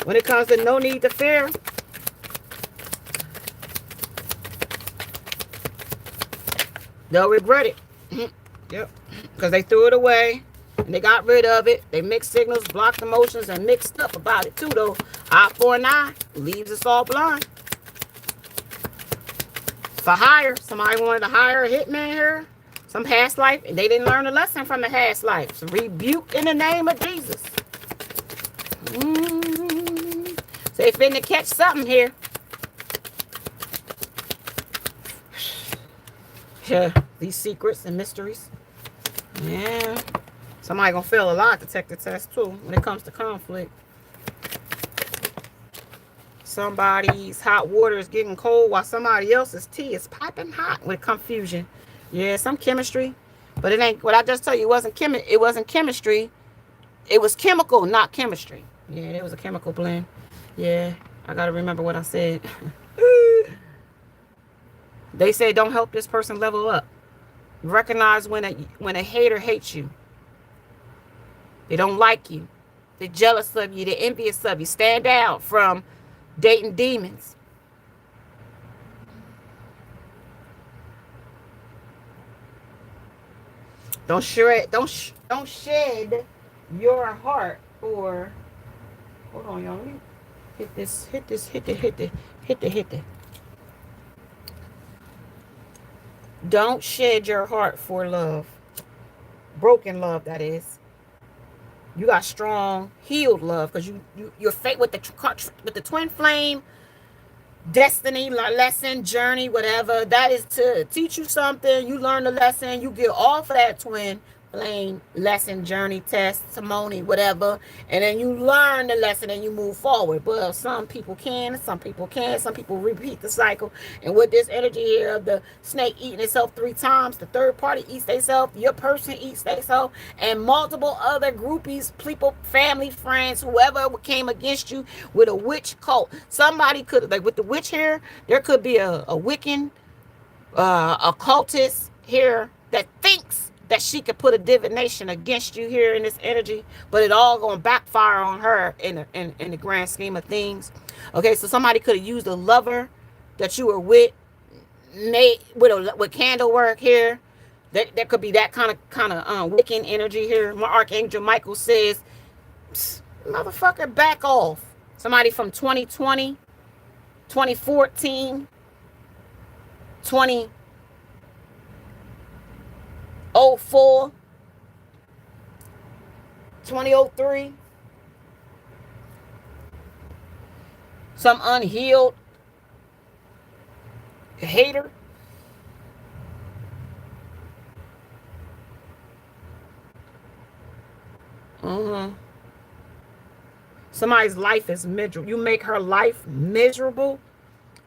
When it comes to no need to fear, they'll regret it. Yep. Because they threw it away and they got rid of it. They mixed signals, blocked emotions, and mixed up about it too, though. Eye for an eye leaves us all blind. For hire, somebody wanted to hire a hitman here, some past life, and they didn't learn a lesson from the past life. So rebuke in the name of Jesus. So they finna catch something here. Yeah, these secrets and mysteries. Yeah. Somebody gonna fail a lot to take the test too when it comes to conflict. Somebody's hot water is getting cold while somebody else's tea is piping hot with confusion. Yeah, some chemistry. But it ain't what I just tell you, it wasn't chemistry. It was chemical, not chemistry. Yeah, it was a chemical blend. Yeah, I gotta remember what I said. They say don't help this person level up. Recognize when a hater hates you. They don't like you. They're jealous of you. They're envious of you. Stand out from dating demons. Don't shed your heart for. Hold on, y'all. Let me hit the. Don't shed your heart for love. Broken love, that is. You got strong, healed love because you're fate with the twin flame, destiny, lesson, journey, whatever. That is to teach you something. You learn the lesson. You get off of that twin flame, lesson, journey, testimony, whatever. And then you learn the lesson and you move forward. But some people can, some people can't. Some people repeat the cycle. And with this energy here of the snake eating itself 3 times, the third party eats themselves, your person eats themselves, and multiple other groupies, people, family, friends, whoever came against you with a witch cult. Somebody could, like with the witch here, there could be a Wiccan, occultist here that thinks that she could put a divination against you here in this energy, but it all gonna backfire on her in the grand scheme of things. Okay, so somebody could have used a lover that you were with, with candle work here. That could be that kind of Wiccan energy here. My Archangel Michael says, motherfucker, back off. Somebody from 2020, 2014, 2004, 2003. Some unhealed hater. Somebody's life is miserable. You make her life miserable.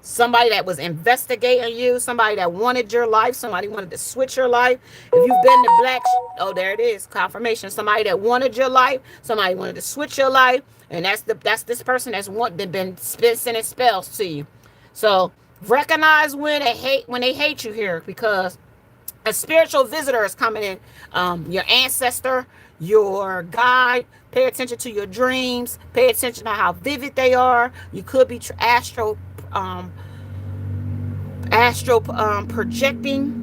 Somebody that was investigating you, somebody that wanted your life, somebody wanted to switch your life. If you've been to black, oh, there it is, confirmation. Somebody that wanted your life, somebody wanted to switch your life, and that's this person that's been sending spells to you. So recognize when they hate you here, because a spiritual visitor is coming in. Your ancestor, your guide. Pay attention to your dreams. Pay attention to how vivid they are. You could be astral projecting.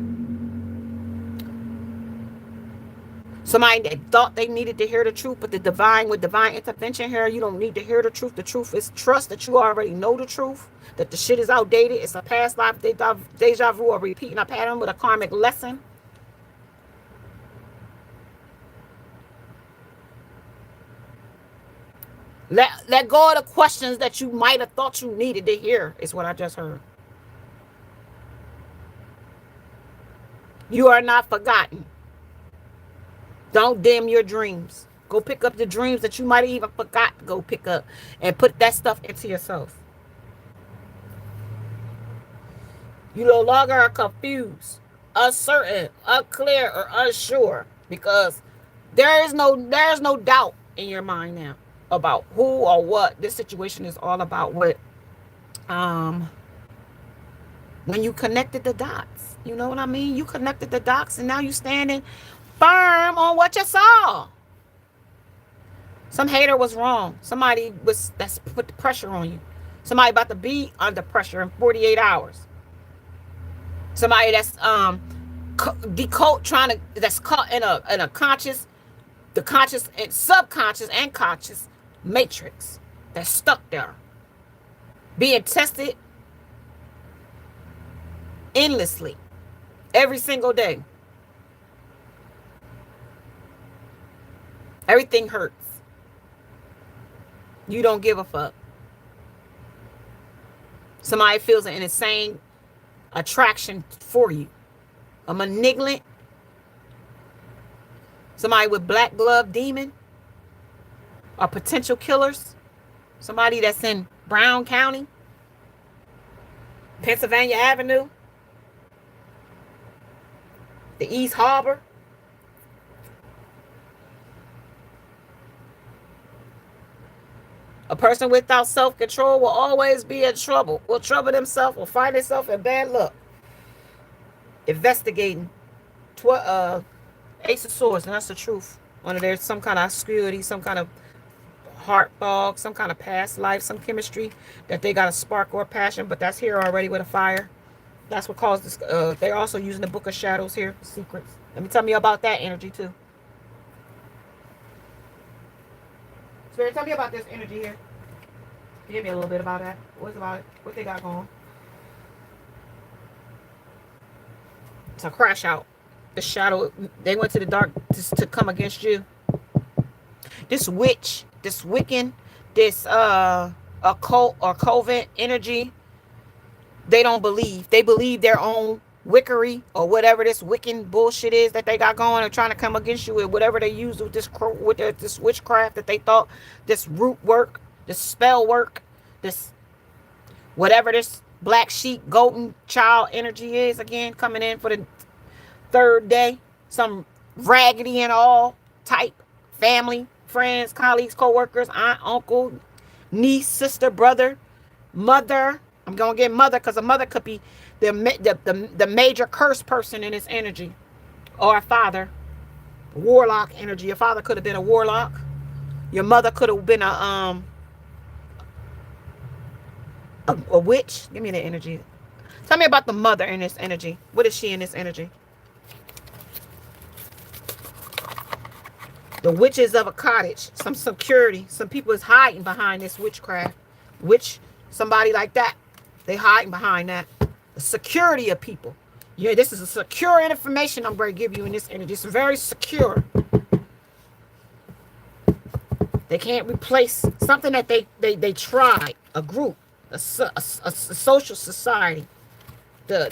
Somebody that thought they needed to hear the truth, but with divine intervention here, you don't need to hear the truth. The truth is trust that you already know the truth, that the shit is outdated. It's a past life deja vu, or repeating a pattern with a karmic lesson. Let go of the questions that you might have thought you needed to hear, is what I just heard. You are not forgotten. Don't dim your dreams. Go pick up the dreams that you might have even forgot to go pick up, and put that stuff into yourself. You no longer are confused, uncertain, unclear, or unsure, because there's no doubt in your mind now about who or what this situation is all about. What when you connected the dots, you know what I mean? You connected the dots, and now you standing firm on what you saw. Some hater was wrong. Somebody that's put the pressure on you. Somebody about to be under pressure in 48 hours. Somebody that's that's caught in a conscious, the conscious and subconscious and conscious matrix, that's stuck there, being tested endlessly every single day. Everything hurts. You don't give a fuck. Somebody feels an insane attraction for you. A malignant. Somebody with black glove demon. Or potential killers. Somebody that's in Brown County, Pennsylvania Avenue, the East Harbor. A person without self-control will always be in trouble. Will trouble themselves, will find themselves in bad luck. Investigating. Ace of Swords, and that's the truth. When there's some kind of obscurity, some kind of heart fog, some kind of past life, some chemistry that they got a spark or passion, but that's here already with a fire. That's what caused this. They're also using the Book of Shadows here, secrets. Let me tell me about that energy too. Spirit, tell me about this energy here. Give me a little bit about that. What's about it? What they got going? It's a crash out. The shadow, they went to the dark to come against you. This witch, this Wiccan, this occult or covent energy, they don't believe. They believe their own wickery or whatever this Wiccan bullshit is that they got going and trying to come against you with whatever they use with this witchcraft that they thought, this root work, this spell work, this whatever this black sheep golden child energy is, again coming in for the third day. Some raggedy and all type family, friends, colleagues, co-workers, aunt, uncle, niece, sister, brother, mother. I'm gonna get mother because a mother could be the major curse person in this energy, or a father, warlock energy. Your father could have been a warlock. Your mother could have been a witch. Give me the energy. Tell me about the mother in this energy. What is she in this energy? The witches of a cottage. Some security. Some people is hiding behind this witchcraft. Witch, somebody like that. They hiding behind that. The security of people. Yeah, this is a secure information I'm going to give you in this energy. It's very secure. They can't replace something that they tried. A group. A social society. I'm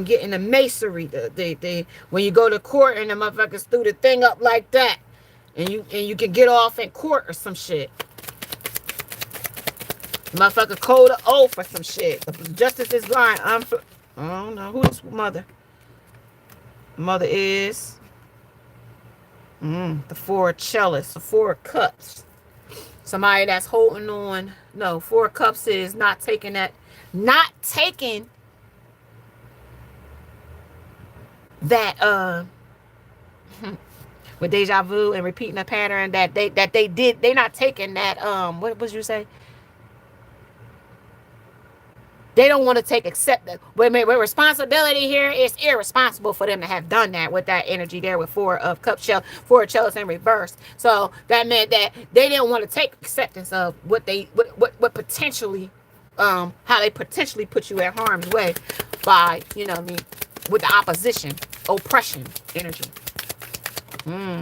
getting the masonry. When you go to court and the motherfuckers threw the thing up like that, and you can get off in court or some shit. Motherfucker code of oath or some shit. The justice is blind. I don't know who this mother. Mother is the four chalice, the four cups. Somebody that's holding on. No, four cups is not taking that. Not taking that with deja vu and repeating a pattern that they did. They not taking that what was you say? They don't want to take accept that. Wait, responsibility here is irresponsible for them to have done that with that energy there with four of cup shell, four of chalice in reverse. So that meant that they didn't want to take acceptance of what potentially how they potentially put you at harm's way by, you know what I mean, with the opposition, oppression energy.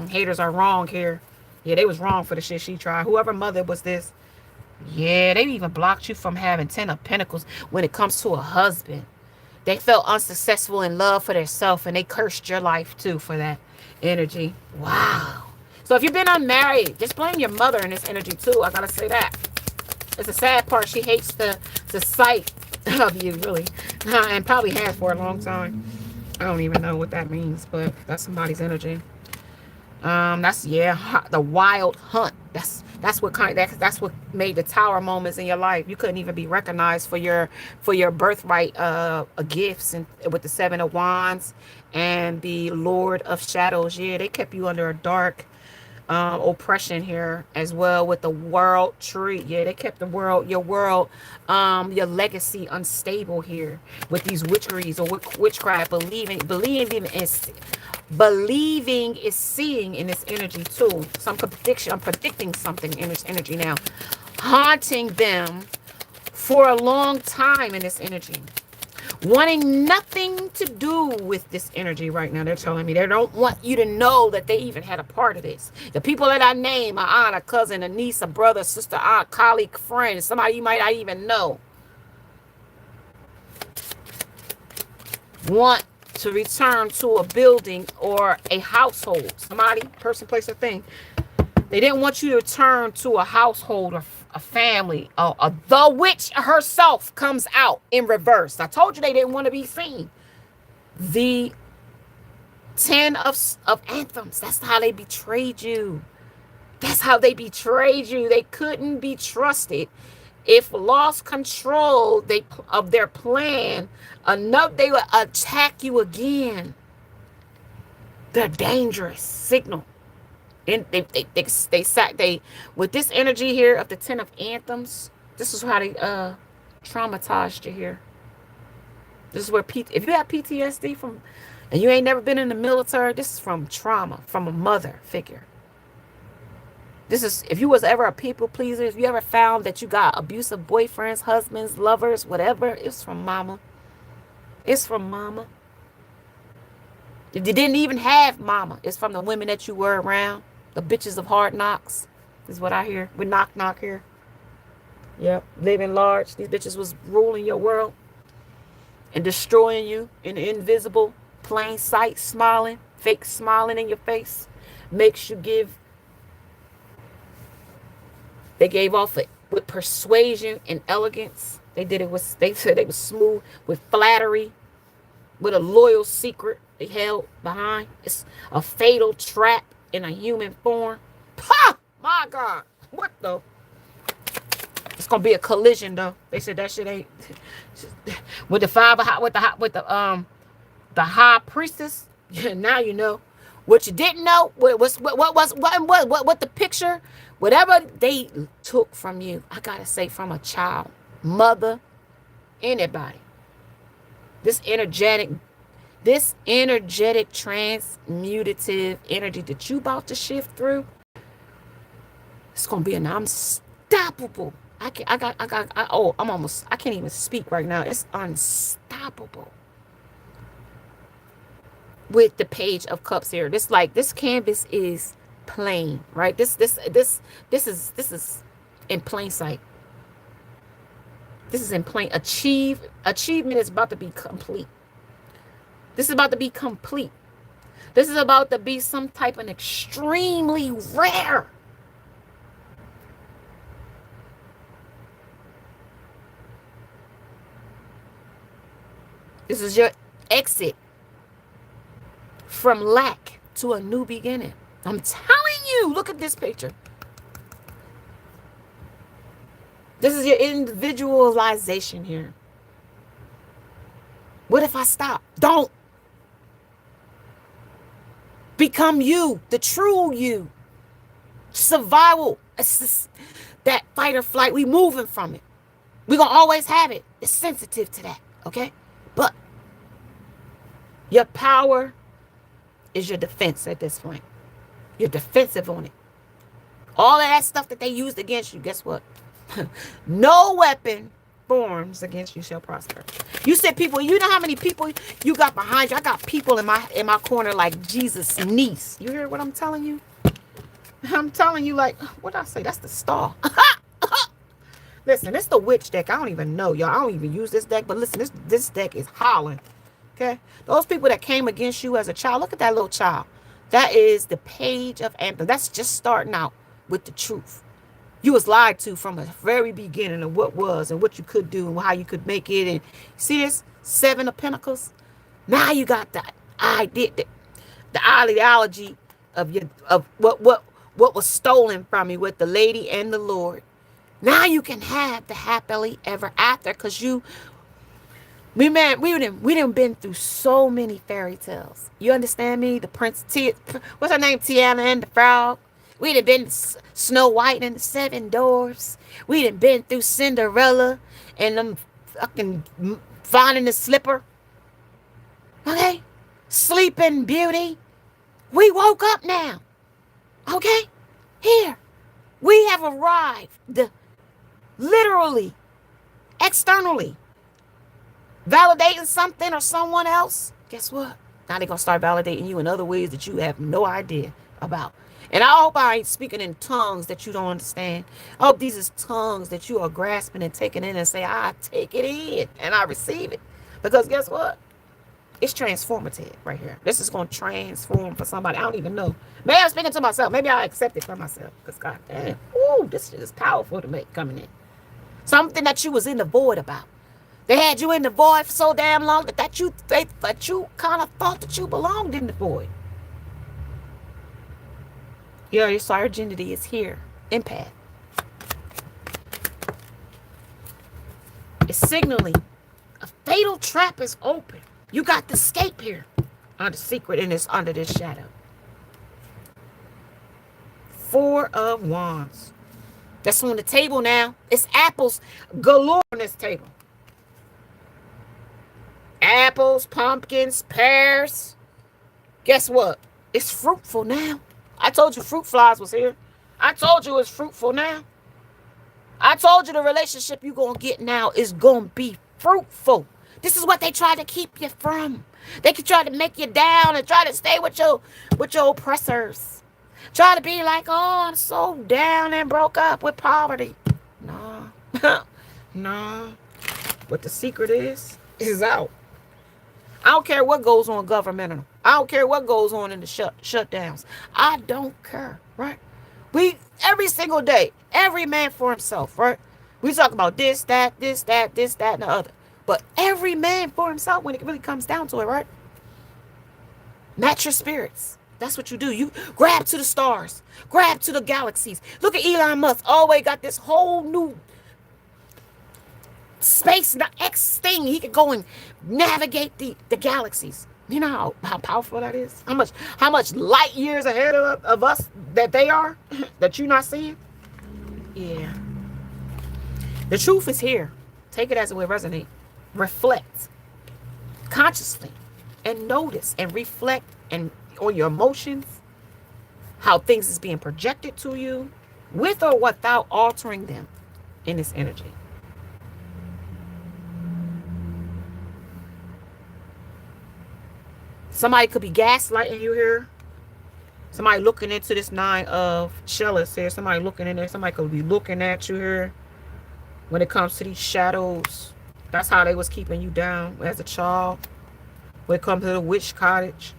Haters are wrong here. Yeah, they was wrong for the shit she tried. Whoever mother was this. Yeah, they even blocked you from having 10 of Pentacles when it comes to a husband. They felt unsuccessful in love for themselves, and they cursed your life too for that energy. Wow. So if you've been unmarried, just blame your mother in this energy too. I gotta say that. It's a sad part. She hates the sight of you, really. And probably has for a long time. I don't even know what that means, but that's somebody's energy. That's, yeah, the wild hunt. That's what made the tower moments in your life. You couldn't even be recognized for your birthright gifts, and with the 7 of Wands and the Lord of Shadows. Yeah, they kept you under a dark oppression here as well with the world tree. Yeah, they kept your legacy unstable here with these witcheries or witchcraft. Believing is seeing in this energy too. Some prediction. I'm predicting something in this energy now, haunting them for a long time in this energy. Wanting nothing to do with this energy right now. They're telling me they don't want you to know that they even had a part of this. The people that I name, a aunt, a cousin, a niece, a brother, sister, aunt, colleague, friend, somebody you might not even know, want to return to a building or a household. Somebody, person, place, or thing. They didn't want you to return to a household or a family. The witch herself comes out in reverse. I told you they didn't want to be seen. The 10 of anthems. That's how they betrayed you. That's how they betrayed you. They couldn't be trusted. If lost control of their plan, they would attack you again. They're dangerous signal. And they with this energy here of the 10 of anthems, this is how they traumatized you here. This is where if you have PTSD from, and you ain't never been in the military, this is from trauma, from a mother figure. This is, if you was ever a people pleaser, if you ever found that you got abusive boyfriends, husbands, lovers, whatever, it's from mama. It's from mama. If you didn't even have mama, it's from the women that you were around. The bitches of hard knocks is what I hear. With knock here. Yep. Living large. These bitches was ruling your world. and destroying you in the invisible, plain sight, smiling, fake smiling in your face, makes you give. They gave off it with persuasion and elegance. They did it with, they said they was smooth with flattery, with a loyal secret they held behind. It's a fatal trap in a human form. Ha! My God. What the? It's gonna be a collision though. They said that shit ain't with the the high priestess. Now you know what you didn't know. What the picture, whatever they took from you. I gotta say, from a child, mother, anybody. This energetic transmutative energy that you about to shift through, it's gonna be an unstoppable. I can't even speak right now. It's unstoppable. With the Page of Cups here, this canvas is plain, right? This is in plain sight. This is in plain achievement is about to be complete. This is about to be complete. This is about to be some type of extremely rare. This is your exit from lack to a new beginning. I'm telling you, look at this picture. This is your individualization here. What if I stop? Don't. Become you, the true you. Survival. It's just that fight or flight. We moving from it. We're going to always have it. It's sensitive to that, okay? But your power is your defense at this point. You're defensive on it. All of that stuff that they used against you, guess what? No weapon forms against you shall prosper. You said people, you know how many people you got behind you? I got people in my corner like Jesus' niece. You hear what I'm telling you? I'm telling you, like, what did I say? That's the star. Listen, it's the witch deck. I don't even know, y'all. I don't even use this deck, but listen, this deck is hollering. Okay? Those people that came against you as a child, look at that little child. That is the Page of Anthem. That's just starting out with the truth. You was lied to from the very beginning of what was and what you could do and how you could make it. And see this 7 of Pentacles? Now you got the ideology of what was stolen from you with the lady and the Lord. Now you can have the happily ever after, because we done been through so many fairy tales. You understand me? The what's her name? Tiana and the Frog. We done been Snow White and the 7 Dwarfs. We done been through Cinderella and them fucking finding the slipper. Okay? Sleeping Beauty. We woke up now. Okay? Here. We have arrived. Literally. Externally. Validating something or someone else. Guess what? Now they're going to start validating you in other ways that you have no idea about. And I hope I ain't speaking in tongues that you don't understand. I hope these is tongues that you are grasping and taking in and say, I take it in and I receive it. Because guess what? It's transformative right here. This is going to transform for somebody. I don't even know. Maybe I'm speaking to myself. Maybe I accept it for myself. Because God damn. Ooh, this shit is powerful to make coming in. Something that you was in the void about. They had you in the void for so damn long that you kind of thought that you belonged in the void. Your virginity is here. Empath. It's signaling. A fatal trap is open. You got the escape here. The secret in this under this shadow. 4 of Wands. That's on the table now. It's apples galore on this table. Apples, pumpkins, pears. Guess what? It's fruitful now. I told you fruit flies was here. I told you it's fruitful now. I told you the relationship you're going to get now is going to be fruitful. This is what they try to keep you from. They can try to make you down and try to stay with your oppressors. Try to be like, oh, I'm so down and broke up with poverty. No. No. What the secret is out. I don't care what goes on governmental. I don't care what goes on in the shutdowns. I don't care, right? We every single day, every man for himself, right? We talk about this, that, this, that, this, that, and the other. But every man for himself when it really comes down to it, right? Match your spirits. That's what you do. You grab to the stars, grab to the galaxies. Look at Elon Musk. Always got this whole new space X thing. He could go and navigate the galaxies. You know how powerful that is? How much light years ahead of us that they are that you're not seeing? Yeah. The truth is here. Take it as it will resonate. Reflect consciously and notice and reflect and on your emotions, how things is being projected to you with or without altering them in this energy. Somebody could be gaslighting you here. Somebody looking into this 9 of chalice here. Somebody looking in there. Somebody could be looking at you here. When it comes to these shadows, that's how they was keeping you down as a child. When it comes to the witch cottage,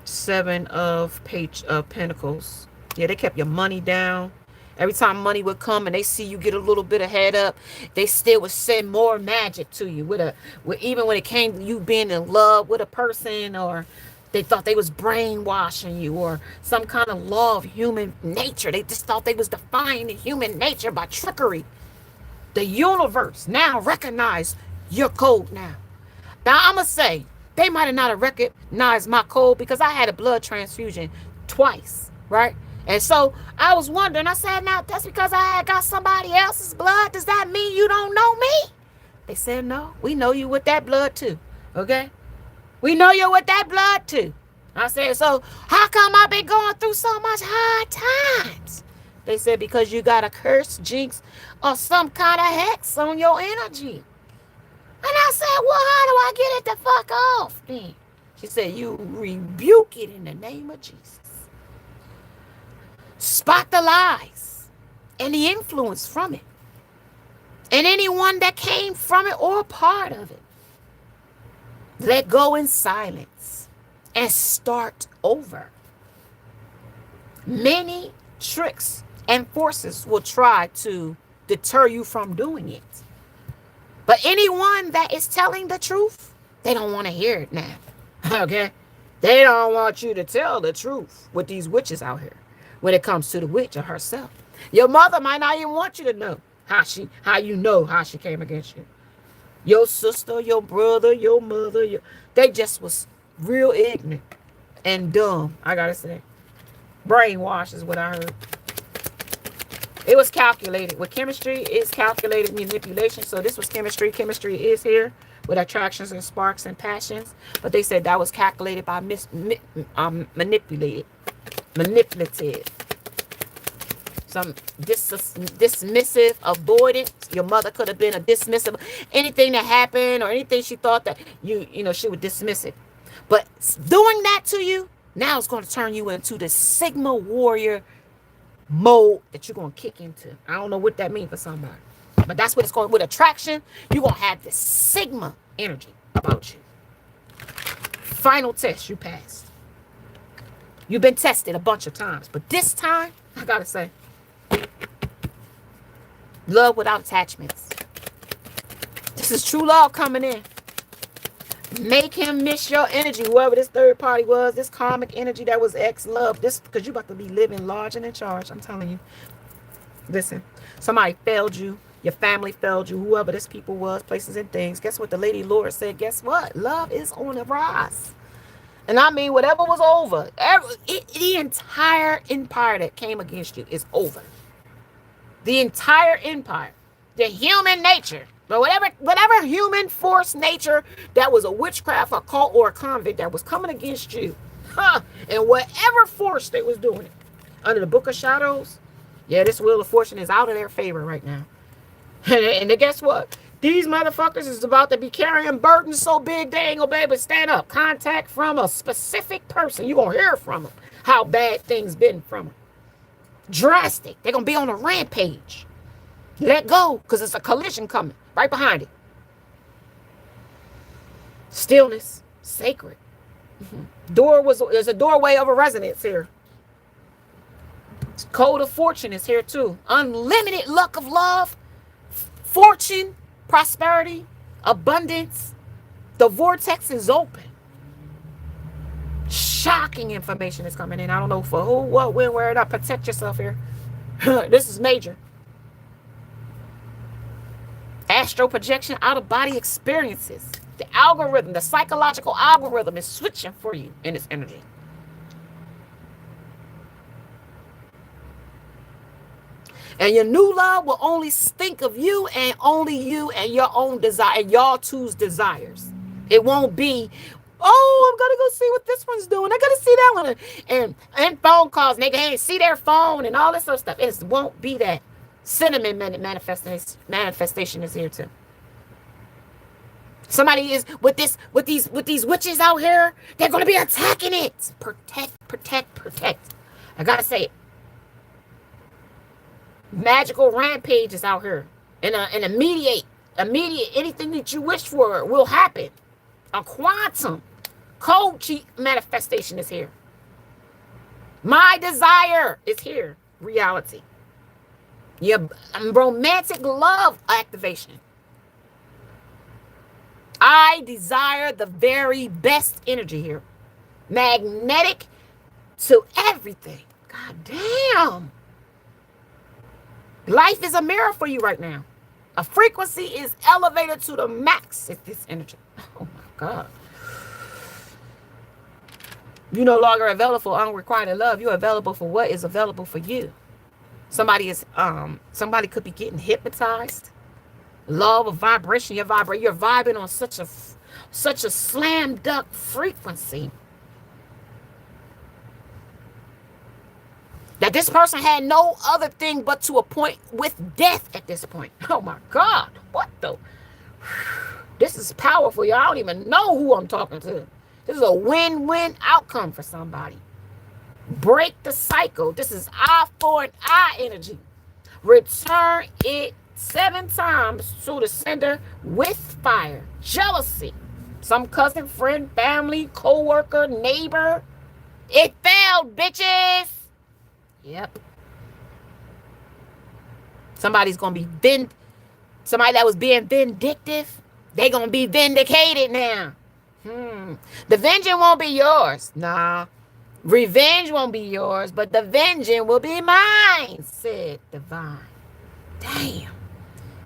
7 of Pentacles. Yeah, they kept your money down. Every time money would come and they see you get a little bit of head up, they still would send more magic to you. Even when it came to you being in love with a person, or they thought they was brainwashing you, or some kind of law of human nature. They just thought they was defying the human nature by trickery. The universe now recognize your code now. Now I'm going to say, they might have not recognized my code because I had a blood transfusion twice, right? And so I was wondering, I said, now that's because I had got somebody else's blood. Does that mean you don't know me? They said, no, we know you with that blood too. Okay? We know you with that blood too. I said, so how come I've been going through so much hard times? They said, because you got a curse, jinx, or some kind of hex on your energy. And I said, well, how do I get it the fuck off then? She said, you rebuke it in the name of Jesus. Spot the lies and the influence from it. And anyone that came from it or part of it. Let go in silence and start over. Many tricks and forces will try to deter you from doing it. But anyone that is telling the truth, they don't want to hear it now. Okay? They don't want you to tell the truth with these witches out here. When it comes to the witch or herself. Your mother might not even want you to know how she came against you. Your sister, your brother, your mother, they just was real ignorant and dumb, I gotta say. Brainwash is what I heard. It was calculated. With chemistry, it's calculated manipulation. So this was chemistry. Chemistry is here with attractions and sparks and passions. But they said that was calculated by manipulative. Some dismissive, avoidance. Your mother could have been a dismissive. Anything that happened or anything she thought that she would dismiss it. But doing that to you, now it's going to turn you into the Sigma warrior mode that you're going to kick into. I don't know what that means for somebody. But that's what it's going with attraction. You're going to have this Sigma energy about you. Final test, you passed. You've been tested a bunch of times. But this time, I got to say, love without attachments. This is true love coming in. Make him miss your energy, whoever this third party was, this karmic energy that was ex-love. This, because you're about to be living large and in charge. I'm telling you. Listen, somebody failed you. Your family failed you. Whoever this people was, places and things. Guess what the Lady Lord said? Guess what? Love is on the rise. And I mean, whatever was over, the entire empire that came against you is over. The entire empire. The human nature. But whatever human force nature that was a witchcraft, a cult, or a convict that was coming against you, and whatever force they was doing it, under the Book of Shadows, yeah, this Wheel of Fortune is out of their favor right now. And guess what? These motherfuckers is about to be carrying burdens so big they ain't gonna be able to stand up. Contact from a specific person. You're gonna hear from them how bad things been from them. Drastic. They're gonna be on a rampage. Let go, because it's a collision coming right behind it. Stillness, sacred. There's a doorway of a resonance here. Code of fortune is here too. Unlimited luck of love, fortune, prosperity, abundance. The vortex is open. Shocking information is coming in. I don't know for who, what, when, where, not. Protect yourself here. This is major. Astral projection, out of body experiences. The algorithm, the psychological algorithm is switching for you in this energy. And your new love will only think of you and only you and your own desire, and y'all two's desires. It won't be, oh, I'm gonna go see what this one's doing. I gotta see that one. And phone calls, nigga, hey, see their phone and all this other stuff. It won't be that. Cinnamon manifestation is here too. Somebody is with these witches out here. They're gonna be attacking it. Protect, protect, protect. I gotta say it. Magical rampages out here, and immediate anything that you wish for will happen. A quantum code cheat manifestation is here. My desire is here. Reality. Your romantic love activation. I desire the very best energy here. Magnetic to everything. God damn. Life is a mirror for you right now. A frequency is elevated to the max at this energy. Oh my God. You're no longer available for unrequited love. You're available for what is available for you. Somebody could be getting hypnotized. Love of vibration. You're vibing on such a slam dunk frequency that this person had no other thing but to appoint with death at this point. Oh my God. What the? This is powerful, y'all. I don't even know who I'm talking to. This is a win-win outcome for somebody. Break the cycle. This is eye for an eye energy. Return it 7 times to the sender with fire. Jealousy. Some cousin, friend, family, co-worker, neighbor. It failed, bitches. Yep. Somebody's going to be somebody that was being vindictive, they going to be vindicated now. The vengeance won't be yours. Nah. Revenge won't be yours, but the vengeance will be mine, said Divine. Damn.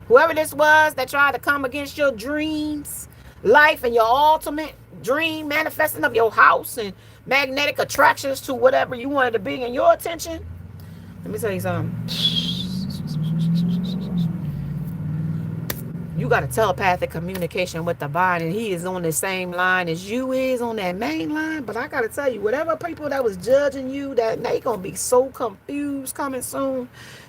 Whoever this was that tried to come against your dreams, life, and your ultimate dream manifesting of your house and magnetic attractions to whatever you wanted to bring in your attention. Let me tell you something. You got a telepathic communication with the divine, and he is on the same line as you is on that main line. But I got to tell you, whatever people that was judging you, that they going to be so confused coming soon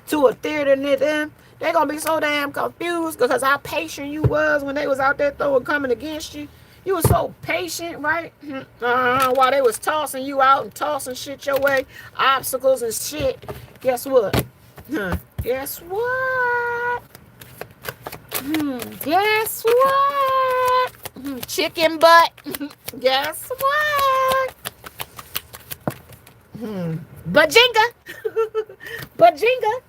to a theater near them. They're going to be so damn confused because how patient you was when they was out there coming against you. You was so patient, right? While they was tossing you out and tossing shit your way, obstacles and shit. Guess what? Guess what? Guess what? Chicken butt. Guess what? Bajinga. Bajinga.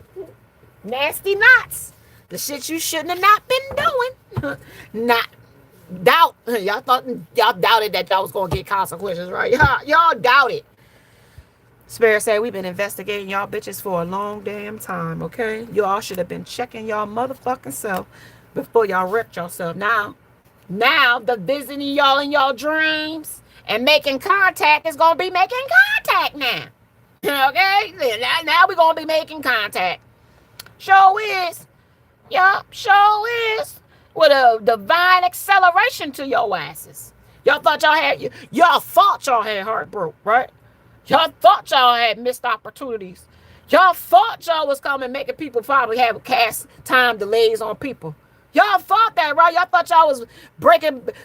Nasty knots. The shit you shouldn't have not been doing. Not doubt. Y'all doubted that y'all was gonna get consequences, right? Y'all doubted. Spirit said we've been investigating y'all bitches for a long damn time, okay? Y'all should have been checking y'all motherfucking self before y'all wrecked yourself. Now the visiting y'all in y'all dreams and making contact is gonna be making contact now. Okay? Now we're gonna be making contact. Sure is. Yup, sure is. With a divine acceleration to your asses. Y'all thought y'all had heartbroke, right? Y'all thought y'all had missed opportunities. Y'all thought y'all was coming making people probably have cast time delays on people. Y'all thought that, right? Y'all thought y'all was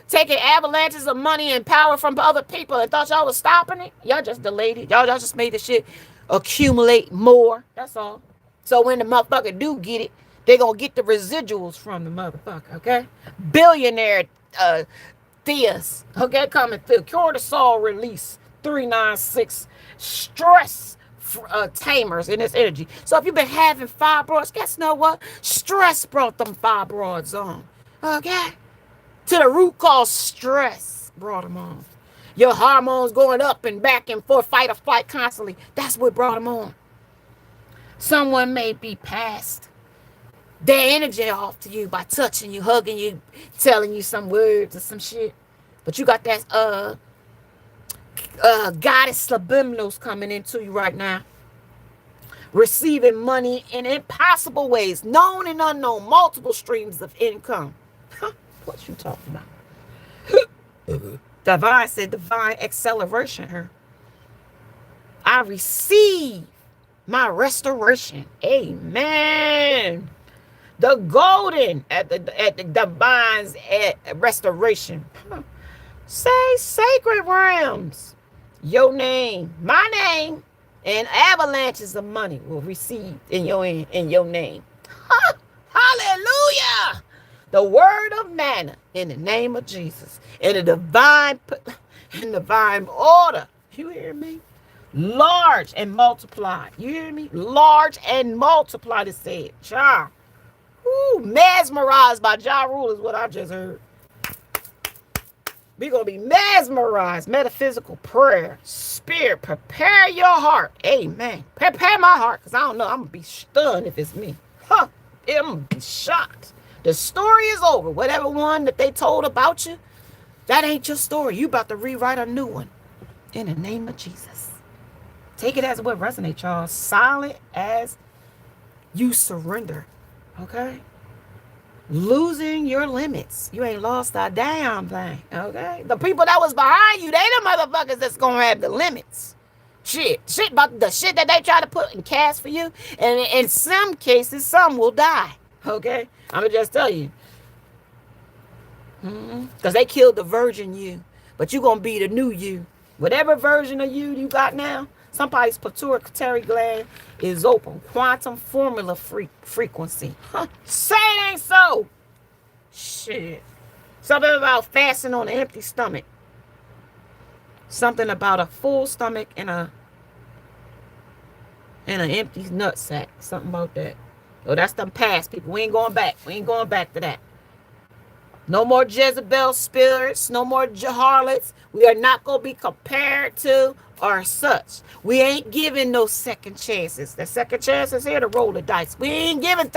taking avalanches of money and power from other people and thought y'all was stopping it. Y'all just delayed it. Y'all just made the shit accumulate more. That's all. So when the motherfucker do get it, they gonna get the residuals from the motherfucker, okay? Billionaire Theas, okay, coming through. Cortisol release, 396. Stress tamers in this energy. So if you've been having fibroids, guess know what? Stress brought them fibroids on. Okay? To the root cause, stress brought them on. Your hormones going up and back and forth, fight or flight constantly. That's what brought them on. Someone may be passed their energy off to you by touching you, hugging you, telling you some words or some shit. But you got that goddess subliminals coming into you right now. Receiving money in impossible ways, known and unknown, multiple streams of income. What you talking about? Divine said divine acceleration here. I receive my restoration. Amen. The golden at the divine's restoration. Say sacred realms. Your name, my name, and avalanches of money will receive in your name. Hallelujah. The word of manna in the name of Jesus. In the divine order. You hear me? Large and multiply. You hear me? Large and multiply, to say it. Ja. Ooh, mesmerized by Ja Rule is what I just heard. We're going to be mesmerized. Metaphysical prayer. Spirit, prepare your heart. Amen. Prepare my heart, because I don't know. I'm going to be stunned if it's me. I'm going to be shocked. The story is over. Whatever one that they told about you, that ain't your story. You about to rewrite a new one. In the name of Jesus. Take it as what resonates, y'all. Silent as you surrender. Okay? Losing your limits. You ain't lost a damn thing. Okay? The people that was behind you, they the motherfuckers that's gonna have the limits. Shit about the shit that they try to put and cast for you. And in some cases, some will die. Okay? I'ma just tell you. Because they killed the virgin you. But you gonna be the new you. Whatever version of you got now, somebody's pituitary gland is open. Quantum formula frequency. Say it ain't so. Shit. Something about fasting on an empty stomach. Something about a full stomach and an empty nutsack. Something about that. Oh, that's them past people. We ain't going back. We ain't going back to that. No more Jezebel spirits. No more harlots. We are not going to be compared to or such. We ain't giving no second chances. The second chance is here to roll the dice. We ain't giving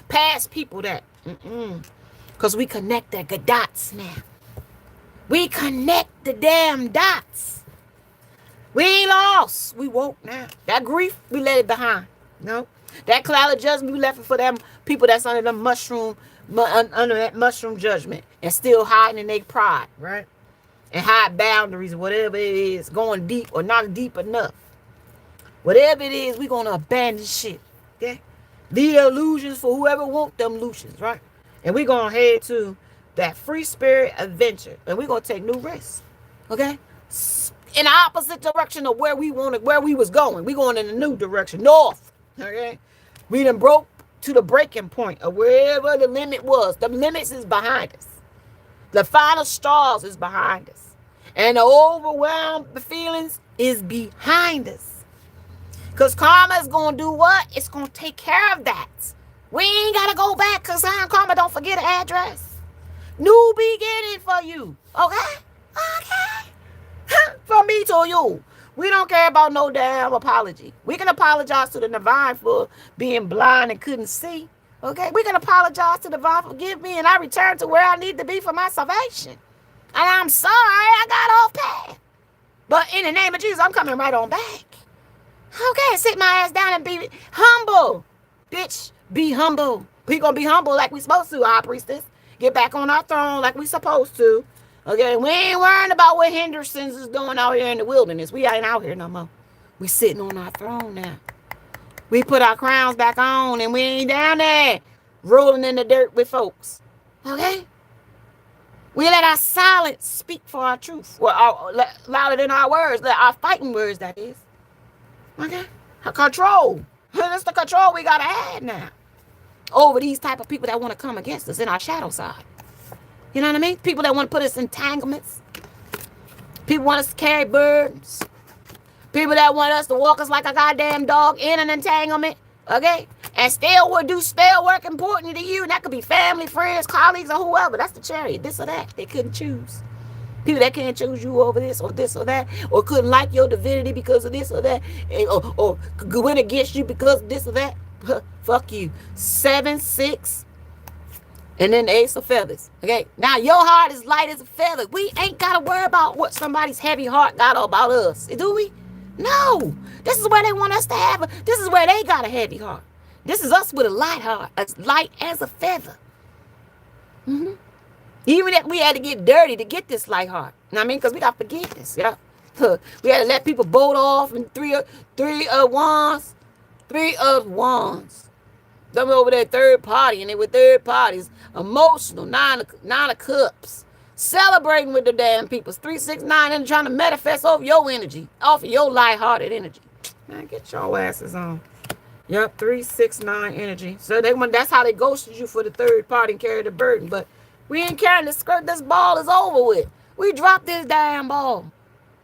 past people that. Because we connect the dots now. We connect the damn dots. We ain't lost. We woke now. That grief, we let it behind. No. That cloud of judgment, we left it for them people that's under the under that mushroom judgment and still hiding in their pride, right? And hide boundaries, whatever it is, going deep or not deep enough. Whatever it is, we're going to abandon shit, okay? Leave the illusions for whoever want them illusions, right? And we're going to head to that free spirit adventure. And we're going to take new risks, okay? In the opposite direction of where we was going. We're going in a new direction, north, okay? We done broke to the breaking point of wherever the limit was. The limits is behind us. The final straws is behind us. And the overwhelmed feelings is behind us. Because karma is going to do what? It's going to take care of that. We ain't got to go back because karma don't forget the address. New beginning for you. Okay? Okay? From me to you. We don't care about no damn apology. We can apologize to the divine for being blind and couldn't see. Okay? We can apologize to the divine, forgive me, and I return to where I need to be for my salvation. And I'm sorry I got off path. But in the name of Jesus, I'm coming right on back. Okay, sit my ass down and be humble. Bitch, be humble. We gonna be humble like we supposed to, our priestess. Get back on our throne like we supposed to. Okay, we ain't worrying about what Henderson's is doing out here in the wilderness. We ain't out here no more. We sitting on our throne now. We put our crowns back on and we ain't down there rolling in the dirt with folks. Okay? We let our silence speak for our truth. Well, louder than our words. Let our fighting words, that is. Okay? Our control. That's the control we gotta have now. Over these type of people that want to come against us in our shadow side. You know what I mean? People that want to put us in entanglements. People want us to carry burdens. People that want us to walk us like a goddamn dog in an entanglement. Okay? And still work important to you. And that could be family, friends, colleagues, or whoever. That's the Chariot. This or that. They couldn't choose. People that can't choose you over this or that, or couldn't like your divinity because of this or that, or went against you because of this or that. Fuck you. 7, 6, and then the Ace of Feathers. Okay? Now your heart is light as a feather. We ain't got to worry about what somebody's heavy heart got about us. Do we? No. This is where they want us to have this is where they got a heavy heart. This is us with a light heart. As light as a feather. Mm-hmm. Even if we had to get dirty to get this light heart. You know what I mean? Because we got forgiveness. Yeah. We had to let people bolt off and three of wands. 3 of wands. Them over there third party. And they were third parties. Emotional. 9 of cups. Celebrating with the damn people. 3, 6, 9 and trying to manifest off your energy. Off of your light-hearted energy. Man, get your asses on. Yep, 3, 6, 9 energy. So that's how they ghosted you for the third party and carry the burden. But we ain't carrying the skirt. This ball is over with. We dropped this damn ball.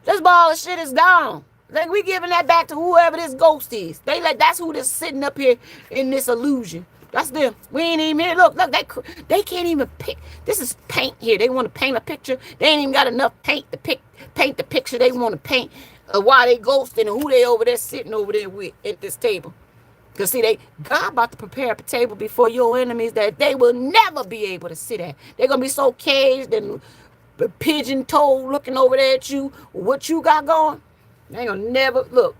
This ball of shit is gone. Like we giving that back to whoever this ghost is. That's who that's sitting up here in this illusion. That's them. We ain't even here. Look, they can't even pick. This is paint here. They want to paint a picture. They ain't even got enough paint to paint the picture they want to paint of why they ghosting and who they over there sitting over there with at this table. Because, see, God about to prepare a table before your enemies that they will never be able to sit at. They're going to be so caged and pigeon-toed looking over there at you. What you got going? They ain't going to never, look,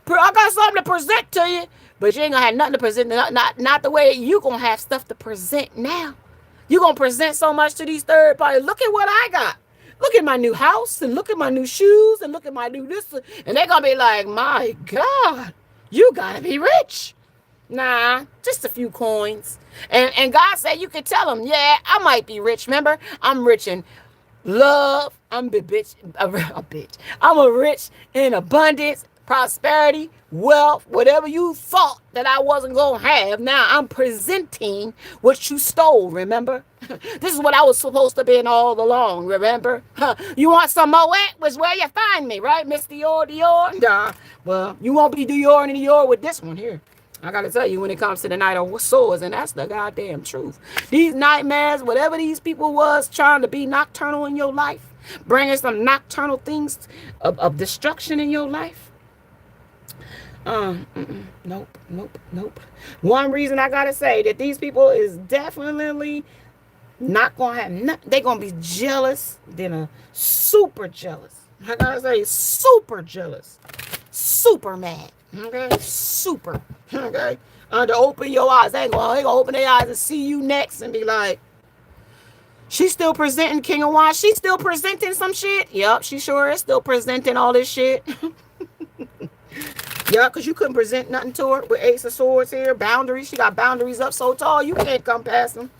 I got something to present to you, but you ain't going to have nothing to present. Not the way you going to have stuff to present now. You're going to present so much to these third parties. Look at what I got. Look at my new house and look at my new shoes and look at my new this. And they're going to be like, my God, you got to be rich. Nah, just a few coins. And God said you can tell them, yeah, I might be rich. Remember, I'm rich in love. I'm a bitch. I'm a rich in abundance, prosperity, wealth, whatever you thought that I wasn't going to have. Now I'm presenting what you stole, remember? This is what I was supposed to be in all along, remember? You want some Moet? Was where you find me, right, Miss Dior? Nah, well, you won't be Dior with this one here. I gotta tell you, when it comes to the Knight of Swords, and that's the goddamn truth. These nightmares, whatever these people was trying to be nocturnal in your life, bringing some nocturnal things of destruction in your life. Nope. One reason I gotta say that these people is definitely not gonna have nothing. They're gonna be jealous, then super jealous. I gotta say, super jealous, super mad. Okay, super. Okay, to open your eyes. They gonna open their eyes and see you next and be like, she's still presenting King of Wands. She's still presenting some shit. Yup, she sure is still presenting all this shit. Yeah, because you couldn't present nothing to her with Ace of Swords here. Boundaries. She got boundaries up so tall you can't come past them.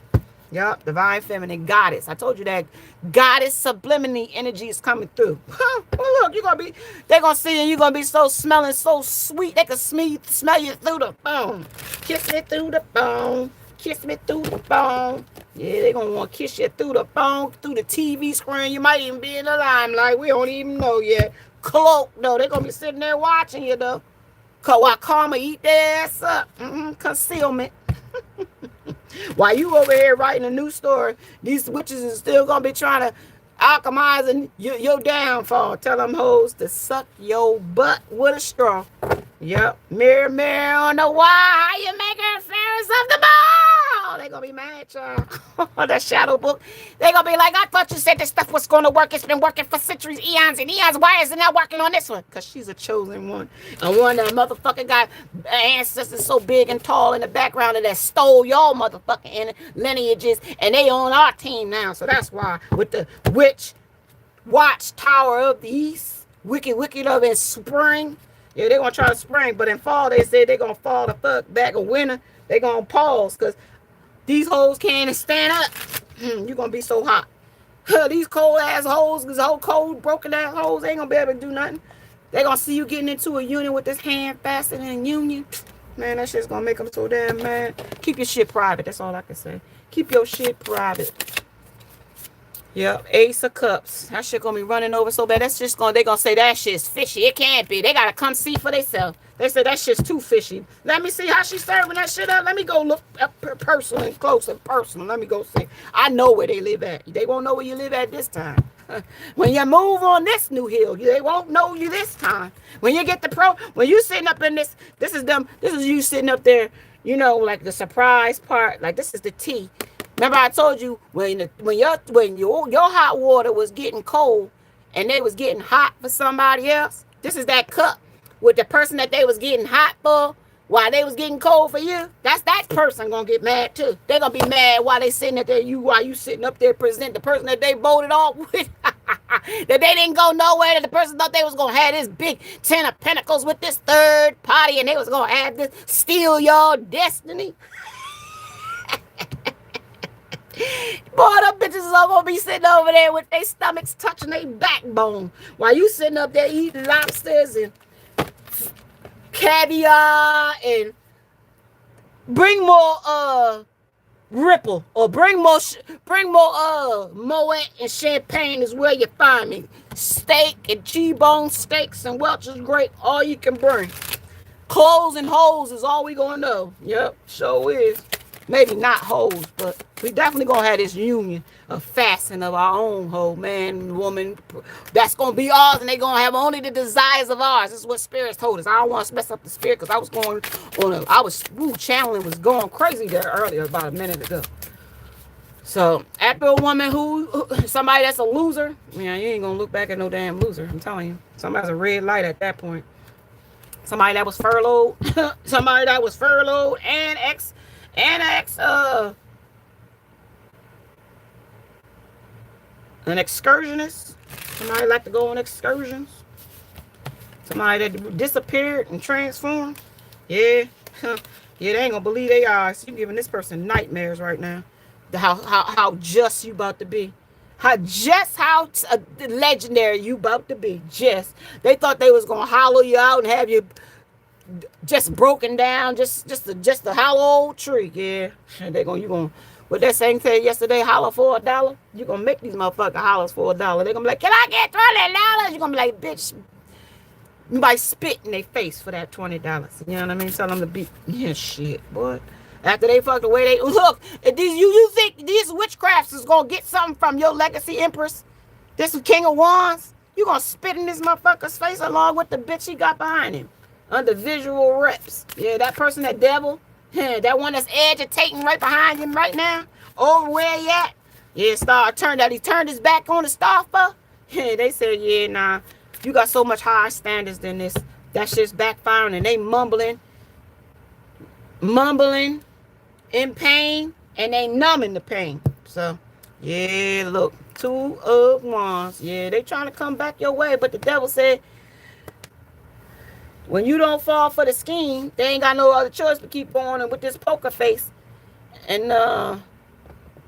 Yep, divine feminine goddess. I told you that goddess subliminal energy is coming through. Well, look, they're gonna see you, you're gonna be so smelling so sweet. They can smell you through the bone. Kiss me through the bone. Kiss me through the bone. Yeah, they're gonna want to kiss you through the bone, through the TV screen. You might even be in the limelight. We don't even know yet. Cloak, though. They're gonna be sitting there watching you, though. While karma eat their ass up. Concealment. While you over here writing a new story, these witches is still gonna be trying to alchemize your downfall. Tell them hoes to suck your butt with a straw. Yep. Mirror, mirror on the wall, how you make her fairest of the ball? They gonna be mad, y'all. The shadow book. They gonna be like, I thought you said this stuff was gonna work. It's been working for centuries, eons and eons. Why is it not working on this one? Because she's a chosen one. And one that motherfucking got ancestors so big and tall in the background that stole your motherfucking lineages. And they on our team now. So that's why with the witch watchtower of the east, wicked of in spring. Yeah, they're going to try to spring, but in fall, they said they're going to fall the fuck back. In winter, they're going to pause because these hoes can't stand up. You're going to be so hot. These cold-ass hoes, these whole cold, broken-ass hoes ain't going to be able to do nothing. They're going to see you getting into a union with this hand faster than a union. Man, that shit's going to make them so damn mad. Keep your shit private. That's all I can say. Keep your shit private. Yep, Ace of Cups. That shit gonna be running over so bad. That's just gonna, they gonna say that shit's fishy. It can't be. They gotta come see for themselves. They say that shit's too fishy. Let me see how she's serving that shit up. Let me go look up personal and close and personal. Let me go see. I know where they live at. They won't know where you live at this time. When you move on this new hill, they won't know you this time. When you get the when you sitting up in this is them. This is you sitting up there. You know, like the surprise part. Like this is the tea. Remember I told you when your hot water was getting cold and they was getting hot for somebody else. This is that cup with the person that they was getting hot for while they was getting cold for you. That's that person gonna get mad too. They're gonna be mad while they sitting up there while you sitting up there present the person that they voted off with. That they didn't go nowhere. That the person thought they was gonna have this big 10 of pentacles with this third party and they was gonna have this steal your destiny. Boy, them bitches is all gonna be sitting over there with their stomachs touching their backbone while you sitting up there eating lobsters and caviar and bring more Ripple or bring more Moet and champagne is where you find me. Steak and T-bone steaks and Welch's Grape, all you can bring. Clothes and hoes is all we gonna know. Yep, sure is. Maybe not hoes, but we definitely gonna have this union of fasting of our own hoe, man, woman. That's gonna be ours, and they gonna have only the desires of ours. This is what spirits told us. I don't want to mess up the spirit because I was going on channeling was going crazy there earlier about a minute ago. So after a woman who somebody that's a loser, man, you ain't gonna look back at no damn loser. I'm telling you, somebody's a red light at that point. Somebody that was furloughed, and an excursionist. Somebody like to go on excursions. Somebody that disappeared and transformed. Yeah. Yeah, they ain't gonna believe they are. So you giving this person nightmares right now. How just you about to be. How legendary you about to be. Just. They thought they was gonna hollow you out and have you just broken down, just a hollow old tree. Yeah. And you gonna what that saying said yesterday, holler for $1. You gonna make these motherfucking hollers for $1. They gonna be like, can I get $20? You gonna be like, bitch, you might spit in their face for that $20. You know what I mean? Tell them to be shit, boy. After they fuck the way they look, you think these witchcrafts is gonna get something from your legacy empress? This King of Wands? You gonna spit in this motherfucker's face along with the bitch he got behind him. Under visual reps. Yeah, that person, that devil. That one that's agitating right behind him right now. Over where he at. Yeah, he turned his back on the Starfer. Yeah, they said, yeah, nah. You got so much higher standards than this. That shit's backfiring and they mumbling in pain and they numbing the pain. So, yeah, look. 2 of Wands. Yeah, they trying to come back your way, but the devil said, when you don't fall for the scheme, they ain't got no other choice but keep going and with this poker face and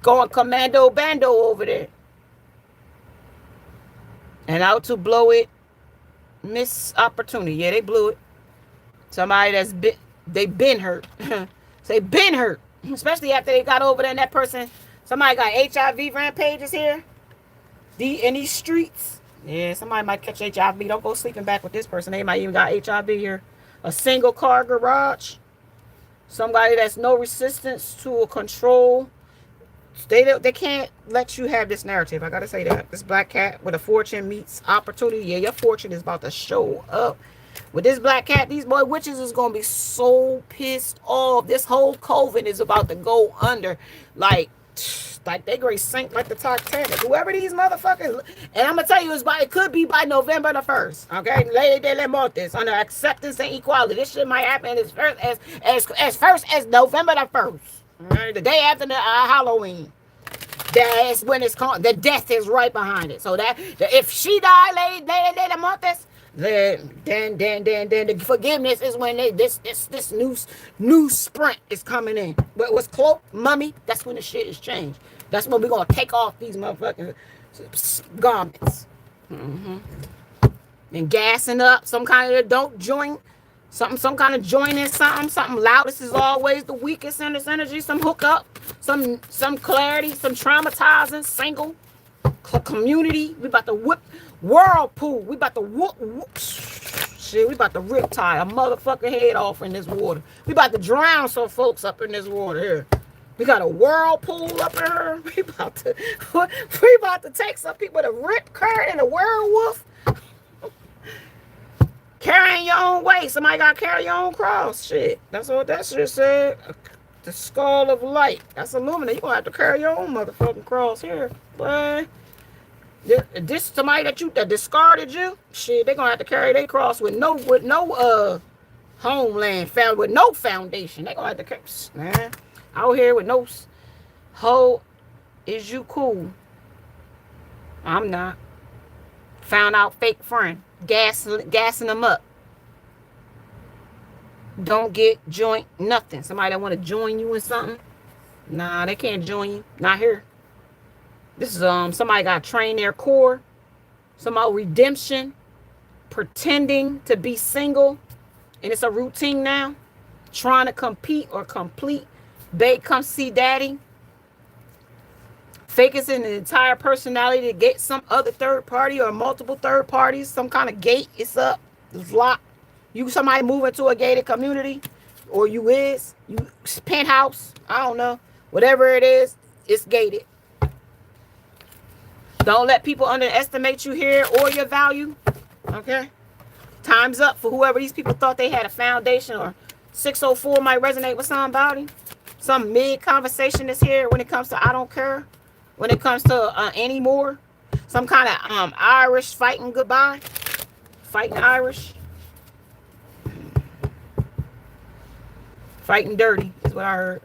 going commando bando over there. And out to blow it, miss opportunity. Yeah, they blew it. Somebody they been hurt. They been hurt. Especially after they got over there and that person, somebody got HIV rampages here. In these streets. Yeah, somebody might catch HIV. Don't go sleeping back with this person. They might even got HIV here. A single car garage. Somebody that's no resistance to a control. They can't let you have this narrative. I gotta say that. This black cat with a fortune meets opportunity. Yeah, your fortune is about to show up. With this black cat, these boy witches is gonna be so pissed off. This whole COVID is about to go under. Like they great sink like the Titanic. Whoever these motherfuckers, and I'm gonna tell you, it could be by November the 1st. Okay, Lady de la Mortis under acceptance and equality. This shit might happen as first as November the 1st. Right? The day after the Halloween. That's when it's called. The death is right behind it. So that if she died, Lady de la Mortis, then the forgiveness is when this new sprint is coming in. But what's cloak, mummy? That's when the shit is changed. That's when we're gonna take off these motherfucking garments. And gassing up some kind of adult joint, some kind of joint in something loud. This is always the weakest in this energy. Some hookup, some clarity, some traumatizing single. community. We about to whip whirlpool. We about to whoop. Shit, we about to rip tie a motherfucking head off in this water. We about to drown some folks up in this water here. We got a whirlpool up in here. We about to take some people to rip current and a werewolf. Carrying your own weight. Somebody got to carry your own cross. Shit. That's what that shit said. The skull of light. That's illuminated. You're going to have to carry your own motherfucking cross here. Boy. This somebody that discarded you. Shit, they're going to have to carry their cross with no homeland, found with no foundation. They're going to have to carry, man. Out here with no, ho, is you cool? I'm not. Found out fake friend. Gassing them up. Don't get joint nothing. Somebody that want to join you in something. Nah, they can't join you. Not here. This is somebody got to train their core. Somebody redemption. Pretending to be single. And it's a routine now. Trying to compete or complete. Babe, come see daddy. Faking an entire personality to get some other third party or multiple third parties. Some kind of gate. It's up. It's locked. You somebody moving to a gated community. Or you penthouse. I don't know. Whatever it is, it's gated. Don't let people underestimate you here or your value. Okay? Time's up for whoever these people thought they had a foundation, or 604 might resonate with somebody. Some mid-conversation is here when it comes to I don't care. When it comes to anymore. Some kind of Irish fighting goodbye. Fighting Irish. Fighting dirty is what I heard.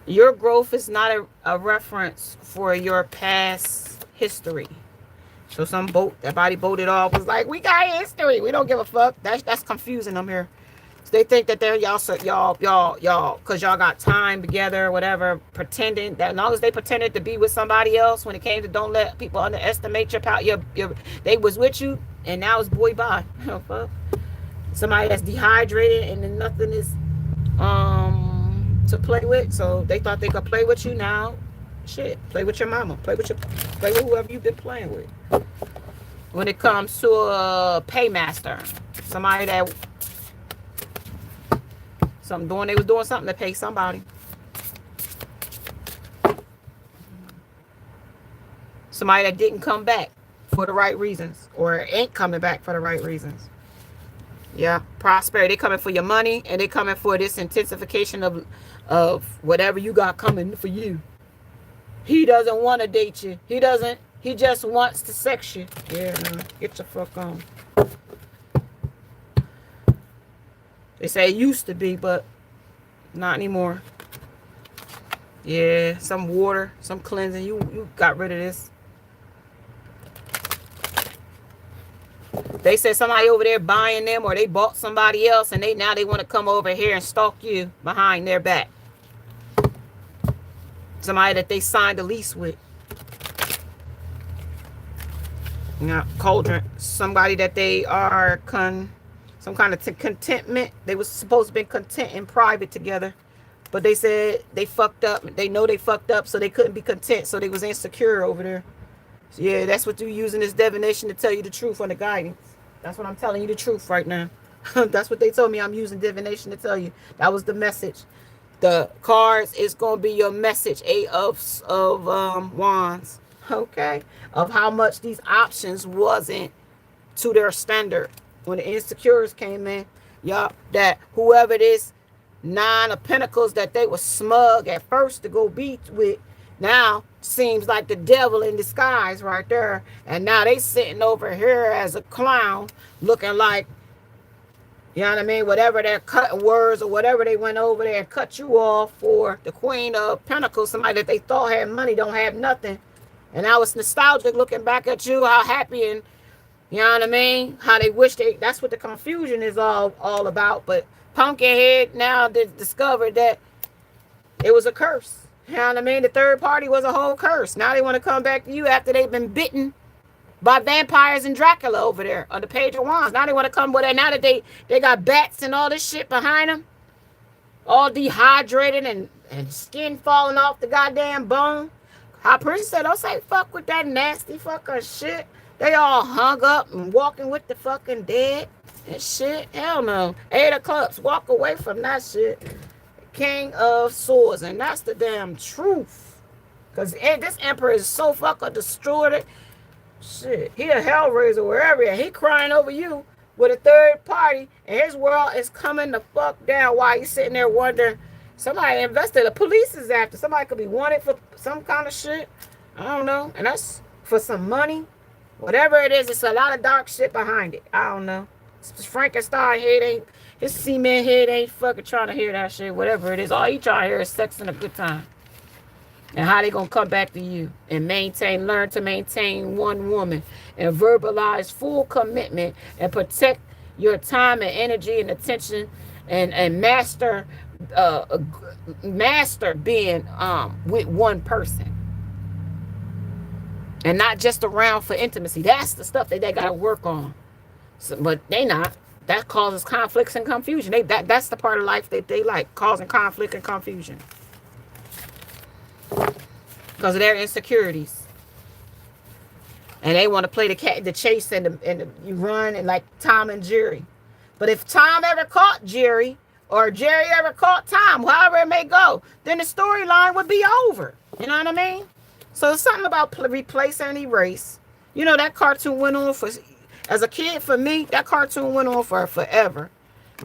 Your growth is not a reference for your past history. So that body voted off was like, we got history. We don't give a fuck. That's confusing them here. So they think that they're y'all, because y'all got time together or whatever, pretending that as long as they pretended to be with somebody else when it came to don't let people underestimate your power. They was with you and now it's boy bye. Fuck. Somebody that's dehydrated and then nothing is to play with, so they thought they could play with you. Now shit, play with your mama, play with whoever you've been playing with. When it comes to a paymaster, somebody that they was doing something to pay somebody. Somebody that didn't come back for the right reasons, or ain't coming back for the right reasons. Yeah, prosperity. They coming for your money, and they coming for this intensification of whatever you got coming for you. He doesn't want to date you. He just wants to sex you. Yeah, man, get your fuck on. They say it used to be, but not anymore. Yeah, some water, some cleansing. You got rid of this. They said somebody over there buying them, or they bought somebody else, and now they want to come over here and stalk you behind their back. Somebody that they signed a lease with. Cauldron. Somebody that they are some kind of contentment. They was supposed to be content in private together, but they said they fucked up. They know they fucked up, so they couldn't be content, so they was insecure over there. So yeah, that's what you're using this divination to tell you the truth on the guidance. That's what I'm telling you the truth right now. That's what they told me. I'm using divination to tell you. That was the message. The cards is going to be your message. 8 of wands. Okay. Of how much these options wasn't to their standard. When the insecures came in, y'all, that whoever this 9 of pentacles that they were smug at first to go be with, now seems like the devil in disguise right there. And now they sitting over here as a clown looking like, you know what I mean, whatever their cutting words or whatever they went over there and cut you off for. The Queen of Pentacles, somebody that they thought had money don't have nothing. And now it's nostalgic looking back at you, how happy, and you know what I mean, how they wish that's what the confusion is all about. But Pumpkinhead now discovered that it was a curse. You know what I mean? The third party was a whole curse. Now they want to come back to you after they've been bitten by vampires and Dracula over there on the Page of Wands. Now they want to come with it. Now that they got bats and all this shit behind them, all dehydrated and skin falling off the goddamn bone. High Priest said, don't say fuck with that nasty fucking shit. They all hung up and walking with the fucking dead and shit. Hell no. 8 of Cups, walk away from that shit. King of Swords, and that's the damn truth. Because this emperor is so fucking distorted. Shit, he a hellraiser wherever he crying over you with a third party, and his world is coming the fuck down while he's sitting there wondering. Somebody invested. The police is after. Somebody could be wanted for some kind of shit. I don't know. And that's for some money. Whatever it is, it's a lot of dark shit behind it. I don't know. Frankenstein head ain't, his cement head ain't fucking trying to hear that shit. Whatever it is, all he trying to hear is sex and a good time. And how they gonna come back to you and learn to maintain one woman and verbalize full commitment and protect your time and energy and attention and master being with one person and not just around for intimacy. That's the stuff that they gotta work on. So, but they not. That causes conflicts and confusion. That's the part of life that they like, causing conflict and confusion because of their insecurities. And they want to play the chase and you run and like Tom and Jerry. But if Tom ever caught Jerry or Jerry ever caught Tom, however it may go, then the storyline would be over. You know what I mean? So it's something about replace and erase. You know, that cartoon went on for, as a kid, for me, that cartoon went on for forever.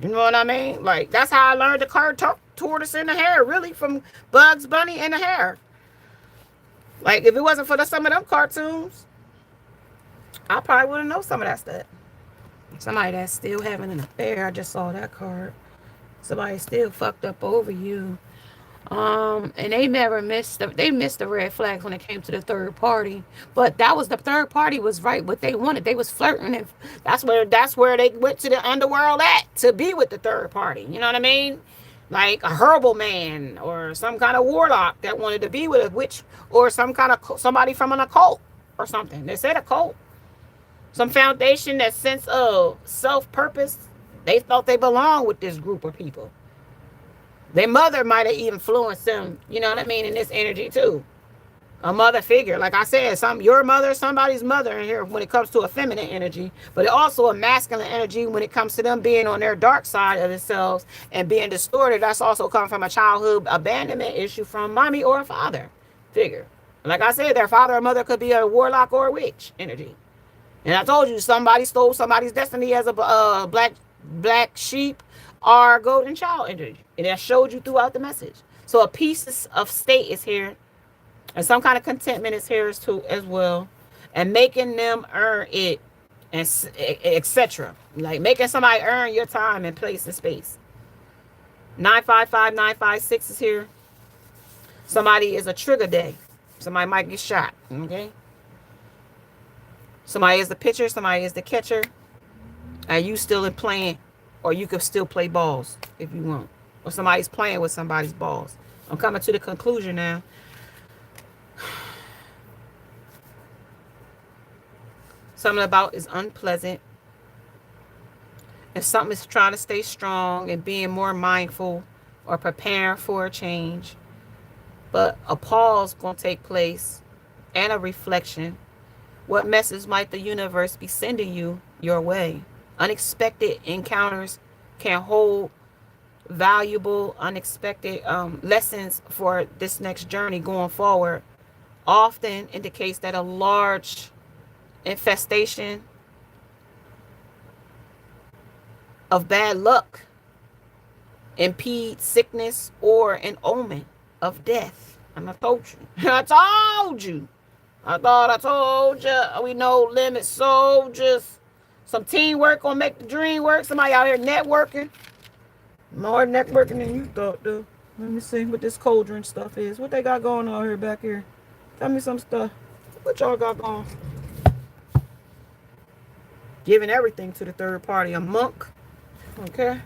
You know what I mean? Like, that's how I learned the tortoise in the hare, really, from Bugs Bunny and the hare. Like, if it wasn't for some of them cartoons, I probably wouldn't know some of that stuff. Somebody that's still having an affair. I just saw that card. Somebody still fucked up over you. And they never missed the red flags when it came to the third party. But that was, the third party was right what they wanted. They was flirting, and that's where they went to the underworld to be with the third party. You know what I mean? Like a herbal man or some kind of warlock that wanted to be with a witch or some kind of somebody from an occult or something. They said occult. Some foundation, that sense of self-purpose. They thought they belonged with this group of people. Their mother might have influenced them, you know what I mean, in this energy too. A mother figure. Like I said, your mother, somebody's mother in here when it comes to a feminine energy, but also a masculine energy when it comes to them being on their dark side of themselves and being distorted. That's also coming from a childhood abandonment issue from mommy or a father figure. Like I said, their father or mother could be a warlock or a witch energy. And I told you, somebody stole somebody's destiny as a black sheep or golden child energy. And that showed you throughout the message. So a piece of state is here. And some kind of contentment is here as well. And making them earn it, and etc. Like making somebody earn your time and place and space. 955, 956 is here. Somebody is a trigger day. Somebody might get shot. Okay. Somebody is the pitcher. Somebody is the catcher. And you still in playing. Or you could still play balls if you want. Or somebody's playing with somebody's balls. I'm coming to the conclusion now. Something about is unpleasant. And something is trying to stay strong and being more mindful or preparing for a change. But a pause going to take place and a reflection. What message might the universe be sending you your way? Unexpected encounters can hold valuable, unexpected lessons for this next journey going forward. Often indicates that a large infestation of bad luck impedes sickness or an omen of death. And I told you. I told you. I thought I told you. We know limit soldiers. Some teamwork gonna make the dream work. Somebody out here networking. More networking than you thought, dude. Let me see what this cauldron stuff is. What they got going on here back here? Tell me some stuff. What y'all got going? Giving everything to the third party. A monk. Okay.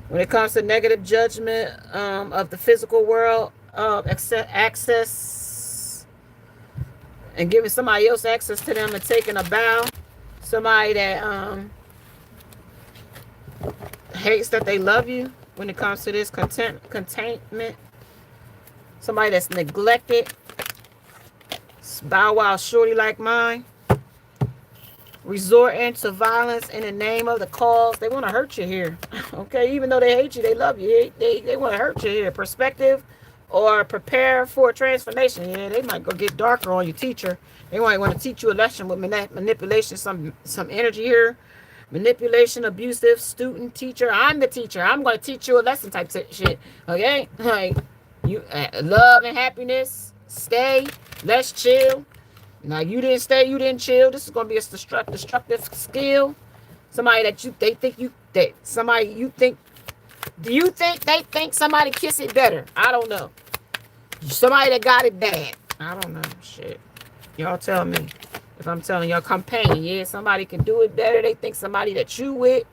When it comes to negative judgment of the physical world, access and giving somebody else access to them and taking a bow. Somebody that hates that they love you when it comes to this containment. Somebody that's neglected. Bow wow shorty like mine. Resorting to violence in the name of the cause. They want to hurt you here. Okay, even though they hate you, they love you. They want to hurt you here. Perspective or prepare for a transformation. Yeah, they might go get darker on your teacher. They might want to teach you a lesson with manipulation, some energy here. Manipulation, abusive, student, teacher. I'm the teacher. I'm going to teach you a lesson type shit. Okay? Like, you love and happiness. Stay. Let's chill. Now, you didn't stay. You didn't chill. This is going to be a destructive skill. Somebody that do you think they think somebody kiss it better? I don't know. Somebody that got it bad. I don't know. Shit. Y'all tell me. If I'm telling y'all campaign, yeah, somebody can do it better. They think somebody that you with.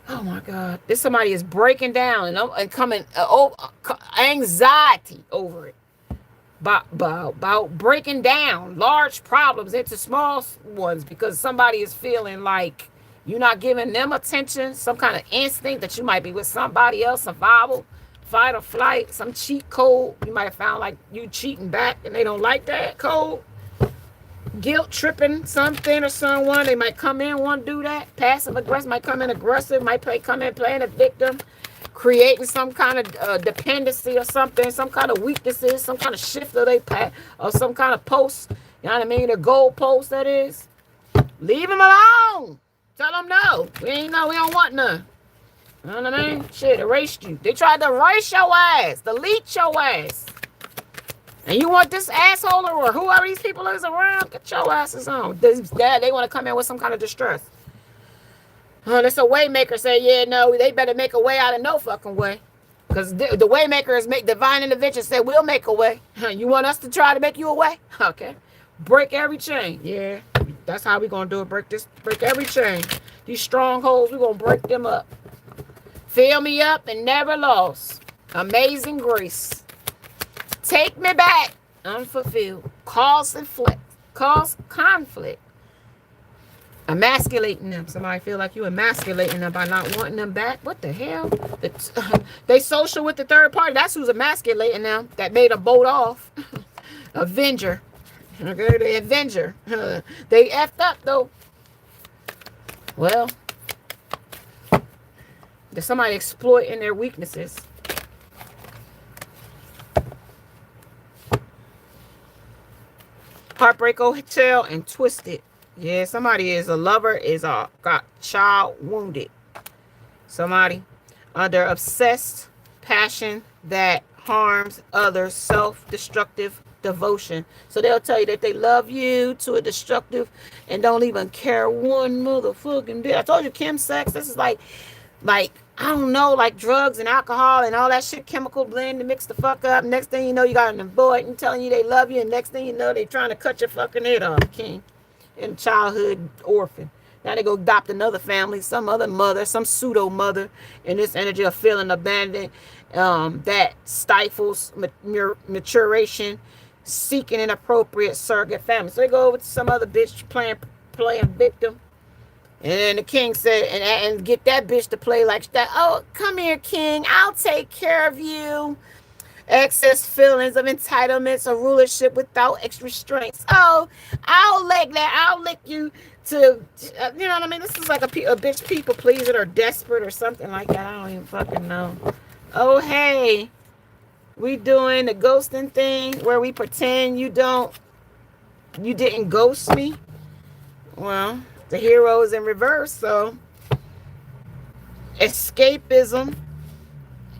Oh my God. This somebody is breaking down and coming anxiety over it. About breaking down large problems into small ones because somebody is feeling like you're not giving them attention, some kind of instinct that you might be with somebody else, survival, fight or flight, some cheat code. You might have found like you cheating back and they don't like that code. Guilt tripping something or someone. They might come in, want to do that. Passive aggressive might come in aggressive, might come in playing a victim, creating some kind of dependency or something, some kind of weaknesses, some kind of shift of they path or some kind of post. You know what I mean? A goal post that is. Leave them alone. Tell them no. We don't want none. You know what I mean? Shit, erased you. They tried to erase your ass, delete your ass. And you want this asshole or whoever these people is around, get your asses on. They want to come in with some kind of distress. That's a way maker say, yeah, no, they better make a way out of no fucking way. Because the way maker is make divine intervention say, we'll make a way. You want us to try to make you a way? Okay. Break every chain. Yeah, that's how we going to do it. Break every chain. These strongholds, we're going to break them up. Fill me up and never lost. Amazing grace. Take me back. Unfulfilled. Cause conflict. Emasculating them. Somebody feel like you emasculating them by not wanting them back. What the hell? They social with the third party. That's who's emasculating them. That made a boat off. Avenger. Okay, the Avenger. They effed up though. Well, there's somebody exploiting their weaknesses. Heartbreak Hotel and Twisted. Yeah, somebody is a lover, got child wounded. Somebody under obsessed passion that harms others, self-destructive devotion. So they'll tell you that they love you to a destructive and don't even care one motherfucking bit. I told you, chem sex, this is like I don't know, like drugs and alcohol and all that shit, chemical blend to mix the fuck up. Next thing you know, you got an avoidant telling you they love you, and next thing you know, they trying to cut your fucking head off, king. And childhood orphan. Now they go adopt another family, some other mother, some pseudo mother, in this energy of feeling abandoned, that stifles maturation, seeking an appropriate surrogate family. So they go over to some other bitch playing victim. And then the king said, and get that bitch to play like that. Oh, come here, king. I'll take care of you. Excess feelings of entitlements or rulership without extra restraints. Oh, I'll lick you to, you know what I mean? This is like a bitch people pleaser or desperate or something like that. I don't even fucking know. Oh, hey, we doing the ghosting thing where we pretend you didn't ghost me. Well, the hero is in reverse, so escapism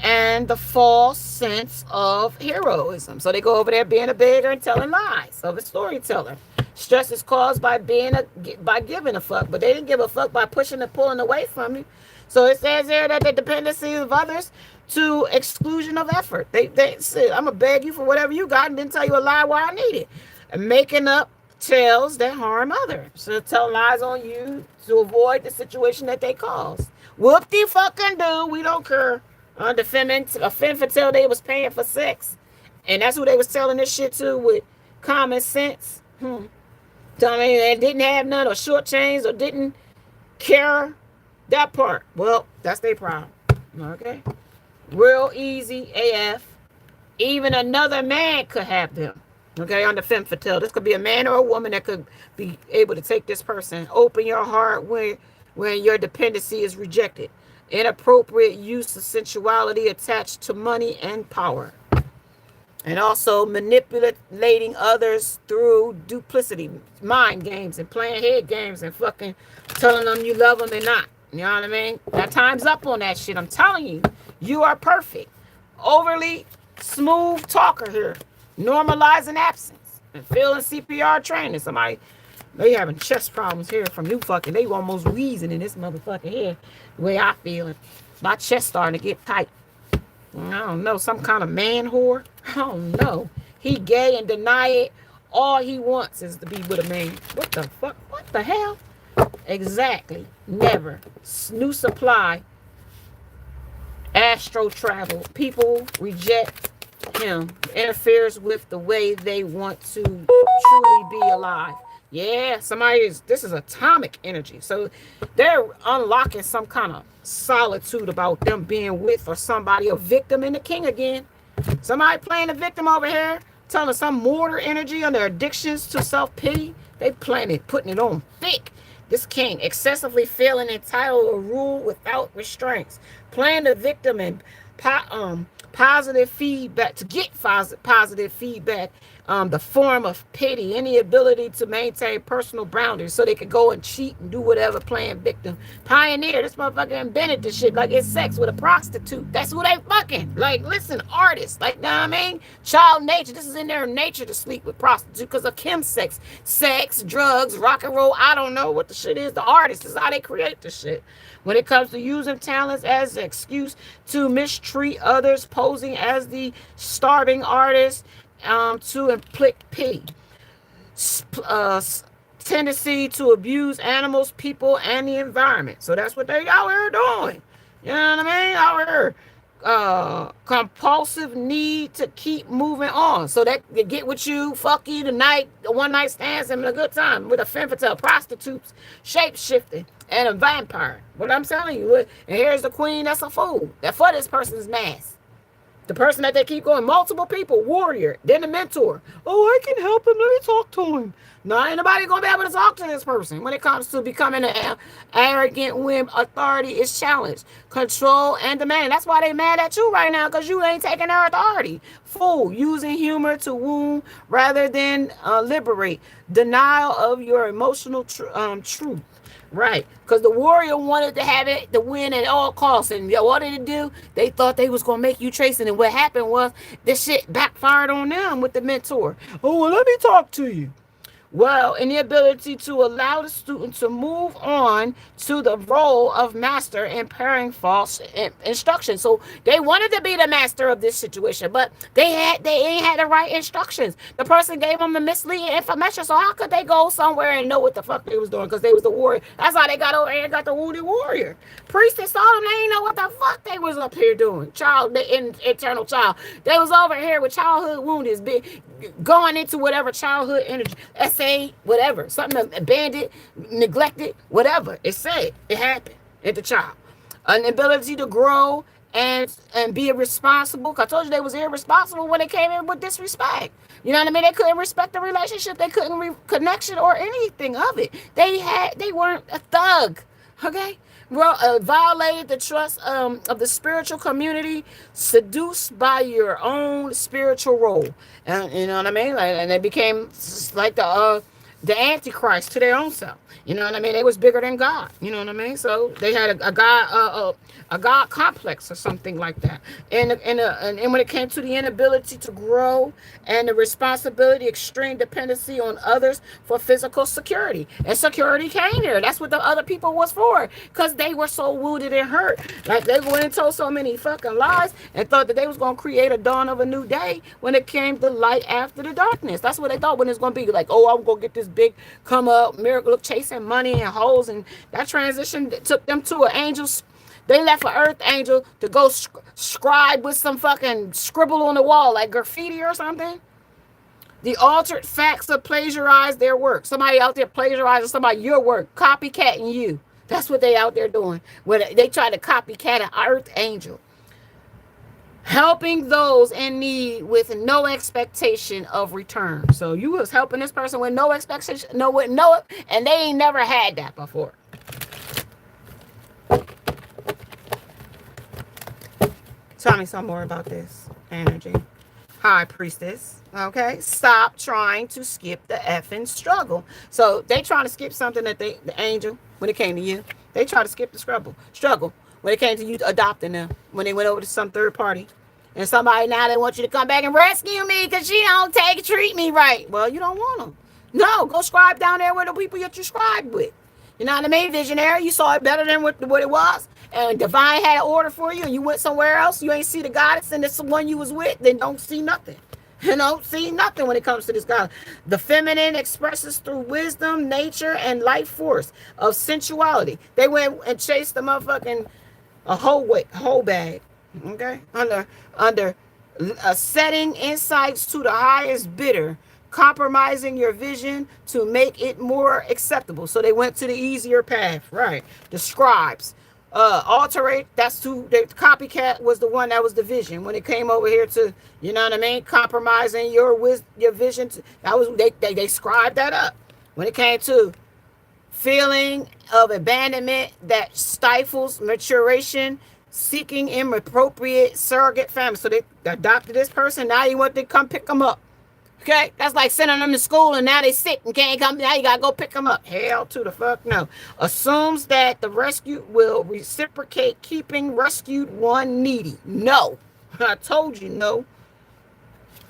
and the false sense of heroism. So they go over there being a beggar and telling lies of a storyteller. Stress is caused by giving a fuck, but they didn't give a fuck by pushing and pulling away from you. So it says there that the dependency of others to exclusion of effort. They said, I'm gonna beg you for whatever you got and then tell you a lie where I need it. And making up tales that harm others. So tell lies on you to avoid the situation that they caused. Whoop-de-fucking-do. We don't care. A femme fatale, they was paying for sex. And that's who they was telling this shit to with common sense. Tell me they didn't have none, or short chains, or didn't care that part. Well, that's their problem. Okay? Real easy AF. Even another man could have them. Okay, on the femme fatale. This could be a man or a woman that could be able to take this person. Open your heart when your dependency is rejected. Inappropriate use of sensuality attached to money and power. And also manipulating others through duplicity, mind games, and playing head games, and fucking telling them you love them and not. You know what I mean? That time's up on that shit. I'm telling you, you are perfect. Overly smooth talker here. Normalizing absence and failing CPR training. Somebody, they having chest problems here from you fucking. They almost wheezing in this motherfucking head. The way I feel it. My chest starting to get tight. I don't know, some kind of man whore. I don't know. He gay and deny it. All he wants is to be with a man. What the fuck? What the hell? Exactly. Never. New supply. Astro travel. People reject him. Interferes with the way they want to truly be alive. Yeah, this is atomic energy. So they're unlocking some kind of solitude about them being with or somebody, a victim in the king again. Somebody playing the victim over here, telling some mortar energy on their addictions to self-pity. They playing it, putting it on thick. This king, excessively feeling entitled or rule without restraints. Playing the victim and positive feedback, to get positive feedback, the form of pity, any ability to maintain personal boundaries so they could go and cheat and do whatever, playing victim. Pioneer, this motherfucker invented this shit, like it's sex with a prostitute. That's who they fucking. Like, listen, artists, like, you know what I mean? Child nature, this is in their nature to sleep with prostitutes because of chemsex. Sex, drugs, rock and roll, I don't know what the shit is. The artist is how they create the shit. When it comes to using talents as an excuse to mistreat others, posing as the starving artist, to inflict pity. Tendency to abuse animals, people, and the environment. So that's what they out here doing. You know what I mean? Out here. Compulsive need to keep moving on. So that they get with you, fuck you tonight, one night stands, having a good time with a femme fatale, prostitutes, shape shifting, and a vampire. What I'm telling you, and here's the queen that's a fool. That for this person's mask. The person that they keep going, multiple people, warrior, then the mentor. Oh, I can help him. Let me talk to him. No, ain't nobody gonna be able to talk to this person when it comes to becoming an arrogant when authority is challenged, control and demand. That's why they mad at you right now, because you ain't taking their authority. Fool, using humor to wound rather than liberate. Denial of your emotional truth. Right, because the warrior wanted to have it to win at all costs, and what did it do? They thought they was gonna make you tracing, and what happened was this shit backfired on them with the mentor. Oh, well, let me talk to you. Well, and the ability to allow the student to move on to the role of master in pairing false instruction. So they wanted to be the master of this situation, but they ain't had the right instructions. The person gave them the misleading information. So how could they go somewhere and know what the fuck they was doing? Because they was the warrior. That's how they got over here and got the wounded warrior. Priestess saw them. They ain't know what the fuck they was up here doing. Child, the eternal child. They was over here with childhood wounds, going into whatever childhood energy. Say whatever, something abandoned, neglected, whatever. It said it happened at the child. An ability to grow and be responsible. Cause I told you they was irresponsible when they came in with disrespect. You know what I mean? They couldn't respect the relationship. They couldn't connection or anything of it. They weren't a thug. Okay. Violated the trust of the spiritual community, seduced by your own spiritual role, and you know what I mean. And they became like the antichrist to their own self. You know what I mean? They was bigger than God. You know what I mean? So they had a God complex or something like that. And when it came to the inability to grow and the responsibility, extreme dependency on others for physical security. And security came here. That's what the other people was for. Because they were so wounded and hurt. Like they went and told so many fucking lies and thought that they was going to create a dawn of a new day when it came to light after the darkness. That's what they thought when it's going to be like, oh, I'm going to get this big come up, miracle, chasing money and hoes. And that transition took them to an angel's. They left an earth angel to go scribe with some fucking scribble on the wall, like graffiti or something. The altered facts of plagiarize their work. Somebody out there plagiarizing somebody your work, copycatting you. That's what they out there doing. When they try to copycat an earth angel. Helping those in need with no expectation of return. So you was helping this person with no expectation, and they ain't never had that before. Tell me some more about this energy. High Priestess. Okay, stop trying to skip the effing struggle. So they trying to skip something that the angel, when it came to you, they try to skip the struggle when it came to you adopting them, when they went over to some third party. And somebody now they want you to come back and rescue me because she don't treat me right. Well, you don't want them. No, go scribe down there with the people that you scribed with. You know what I mean? Visionary, you saw it better than what it was. And divine had an order for you and you went somewhere else. You ain't see the goddess and it's the one you was with. Then don't see nothing. You don't see nothing when it comes to this God. The feminine expresses through wisdom, nature, and life force of sensuality. They went and chased the motherfucking a whole bag. Okay? Under setting insights to the highest bidder, compromising your vision to make it more acceptable. So they went to the easier path, right? The scribes. Alterate, that's who the copycat was, the one that was the vision when it came over here to, you know what I mean, compromising your vision to, that was they scribed that up. When it came to feeling of abandonment that stifles maturation, seeking inappropriate surrogate family. So they adopted this person, now you want to come pick them up. Okay, that's like sending them to school and now they sick and can't come. Now you gotta go pick them up. Hell to the fuck no. Assumes that the rescue will reciprocate, keeping rescued one needy. No, I told you no.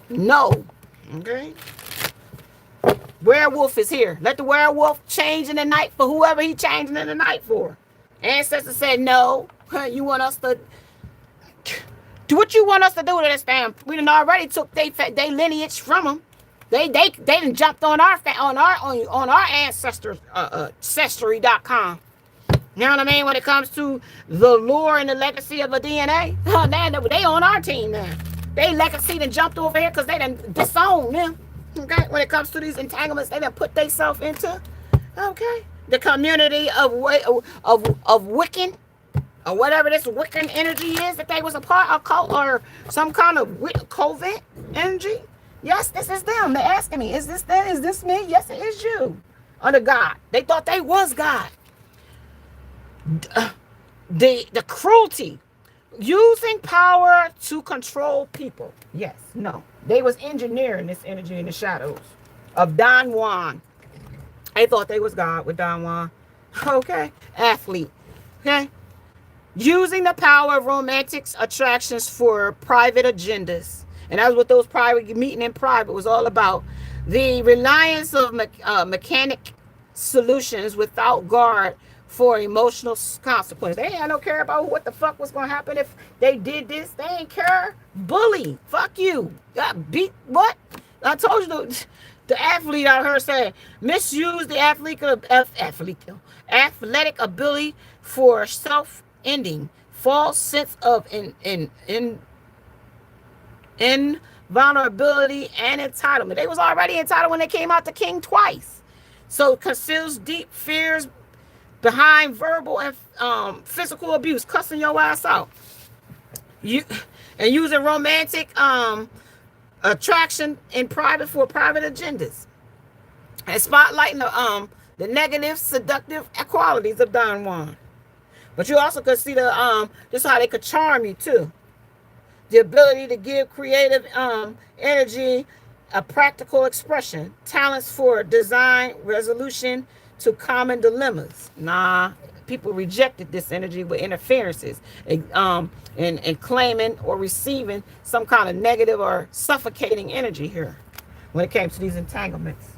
No. Okay. Werewolf is here. Let the werewolf change in the night for whoever he changing in the night for. Ancestor said no. You want us to do what you want us to do to this fam. We done already took they lineage from them. They done jumped on our ancestors ancestry.com. You know what I mean? When it comes to the lore and the legacy of the DNA, they on our team now. They legacy done jumped over here because they done disowned them. Okay, when it comes to these entanglements, they done put themselves into the community of Wiccan. Or whatever this Wiccan energy is that they was a part of, cult or some kind of covent energy. Yes, this is them. They're asking me, is this them? Is this me? Yes, it is you. Under God. They thought they was God. The cruelty. Using power to control people. Yes, no. They was engineering this energy in the shadows of Don Juan. They thought they was God with Don Juan. Okay. Athlete. Okay. Using the power of romantic attractions for private agendas. And that's what those private meeting in private was all about. The reliance of mechanic solutions without guard for emotional consequences. They ain't no care about what the fuck was going to happen if they did this. They ain't care. Bully. Fuck you. Got beat. What? I told you the athlete out here saying misuse the athletic ability for self-ending, false sense of invulnerability and entitlement. They was already entitled when they came out the king twice. So conceals deep fears behind verbal and physical abuse, cussing your ass out. And using romantic attraction in private for private agendas. And spotlighting the negative, seductive qualities of Don Juan. But you also could see just how they could charm you too. The ability to give creative energy a practical expression, talents for design, resolution to common dilemmas. Nah, people rejected this energy with interferences and claiming or receiving some kind of negative or suffocating energy here when it came to these entanglements.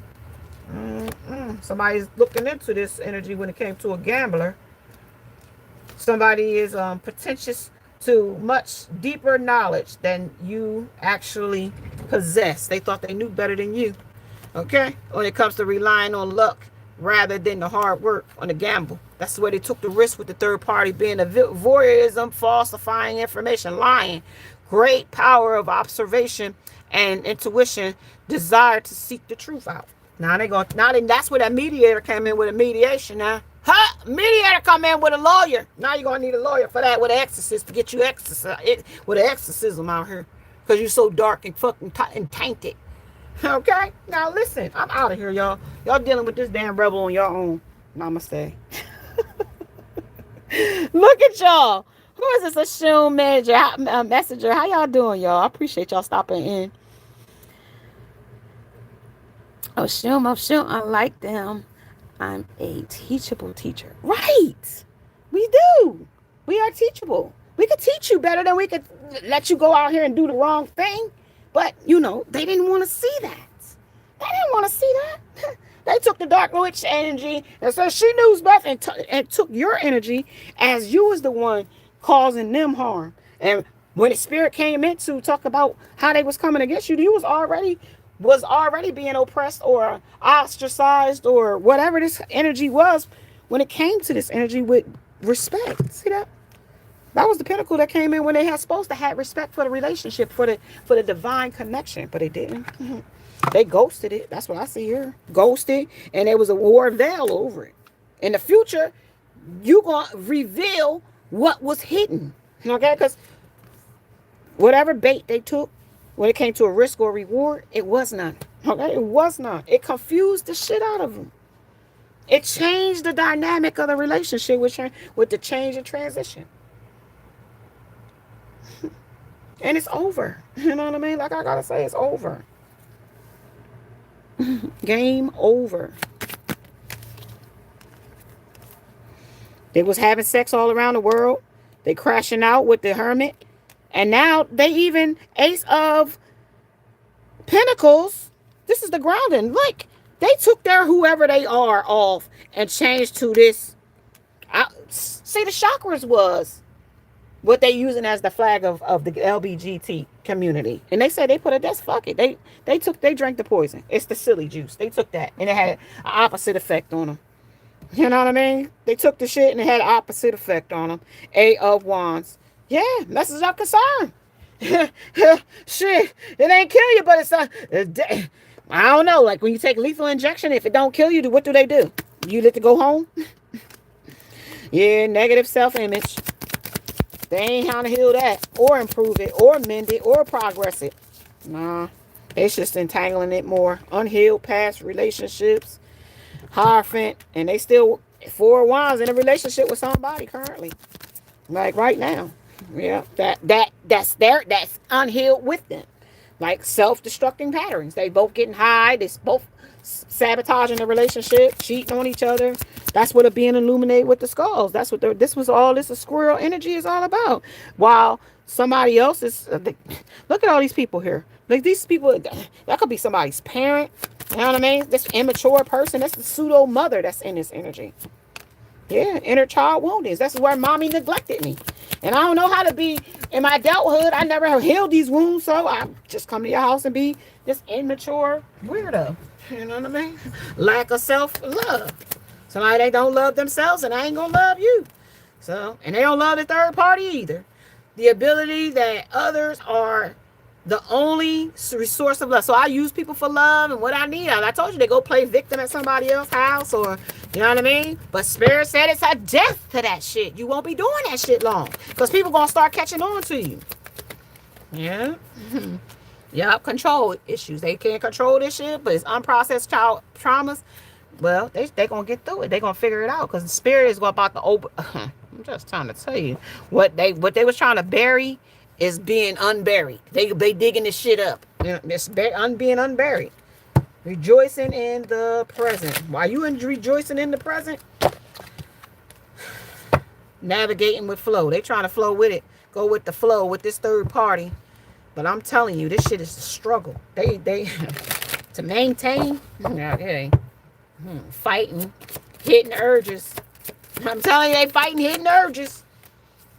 Somebody's looking into this energy when it came to a gambler. Somebody is pretentious to much deeper knowledge than you actually possess. They thought they knew better than you. Okay? When it comes to relying on luck rather than the hard work on the gamble. That's the way they took the risk with the third party being a voyeurism, falsifying information, lying. Great power of observation and intuition desire to seek the truth out. Now that's where that mediator came in with a mediation now. Huh? Mediator come in with a lawyer. Now you're gonna need a lawyer for that with an exorcist to get you with an exorcism out here. Because you're so dark and fucking and tainted. Okay? Now listen, I'm out of here, y'all. Y'all dealing with this damn rebel on your own. Namaste. Look at y'all. Who is this assumed messenger? How y'all doing, y'all? I appreciate y'all stopping in. Assume, I like them. I'm a teachable teacher. Right. We do. We are teachable. We could teach you better than we could let you go out here and do the wrong thing. But, you know, they didn't want to see that. They didn't want to see that. They took the dark witch energy and said she knew best and took your energy as you was the one causing them harm. And when the spirit came in to talk about how they was coming against you, you was already being oppressed or ostracized or whatever this energy was when it came to this energy with respect. See that? That was the pinnacle that came in when they had supposed to have respect for the relationship, for the divine connection, but they didn't. They ghosted it. That's what I see here. Ghosted, and there was a war veil over it. In the future, you gonna reveal what was hidden. Okay? Because whatever bait they took when it came to a risk or reward, it was none. Okay? It was none. It confused the shit out of them. It changed the dynamic of the relationship with the change and transition. And it's over. You know what I mean? Like I gotta say, it's over. Game over. They was having sex all around the world. They crashing out with the hermit. And now they even Ace of Pentacles. This is the grounding. Look, they took their whoever they are off and changed to this. See, the chakras was what they using as the flag of the LBGT community. And they said they put that's fuck it. They drank the poison. It's the silly juice. They took that and it had an opposite effect on them. You know what I mean? They took the shit and it had an opposite effect on them. Eight of Wands. Yeah, messes up concern. Shit, it ain't kill you, but it's I don't know. Like when you take lethal injection, if it don't kill you, what do? You let it go home? Yeah, negative self-image. They ain't how to heal that or improve it or mend it or progress it. Nah, it's just entangling it more. Unhealed past relationships. Hierophant, and they still 4 of Wands in a relationship with somebody currently. Like right now. Yeah, that's unhealed with them. Like self-destructing patterns. They both getting high. They both sabotaging the relationship, cheating on each other. That's what it being illuminated with the skulls. That's what this squirrel energy is all about. While somebody else is look at all these people here. Like these people, that could be somebody's parent. You know what I mean? This immature person, that's the pseudo mother that's in this energy. Yeah, inner child woundings. That's where mommy neglected me. And I don't know how to be in my adulthood. I never have healed these wounds, so I just come to your house and be this immature weirdo. You know what I mean? Lack of self-love. Somebody they don't love themselves, and I ain't gonna love you. So, and they don't love the third party either. The ability that others are the only resource of love. So I use people for love and what I need. I told you they go play victim at somebody else's house or, you know what I mean? But Spirit said it's a death to that shit. You won't be doing that shit long because people going to start catching on to you. Yeah. Yup, control issues. They can't control this shit, but it's unprocessed child traumas. Well, they going to get through it. They going to figure it out because the Spirit is about to open. I'm just trying to tell you what they was trying to bury is being unburied. They digging this shit up. You know, it's being unburied. Rejoicing in the present. While you rejoicing in the present, navigating with flow. They trying to flow with it. Go with the flow with this third party. But I'm telling you, this shit is a struggle. They to maintain. Okay, fighting, hitting urges. I'm telling you, they fighting, hitting urges.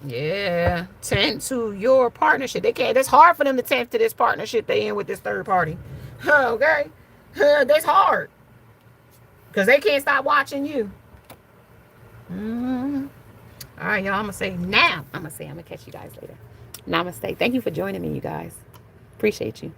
Yeah, tend to your partnership. They can't. It's hard for them to tend to this partnership they in with this third party. Okay, that's hard because they can't stop watching you. All right, y'all. I'm gonna say now. I'm gonna catch you guys later. Namaste. Thank you for joining me, you guys. Appreciate you.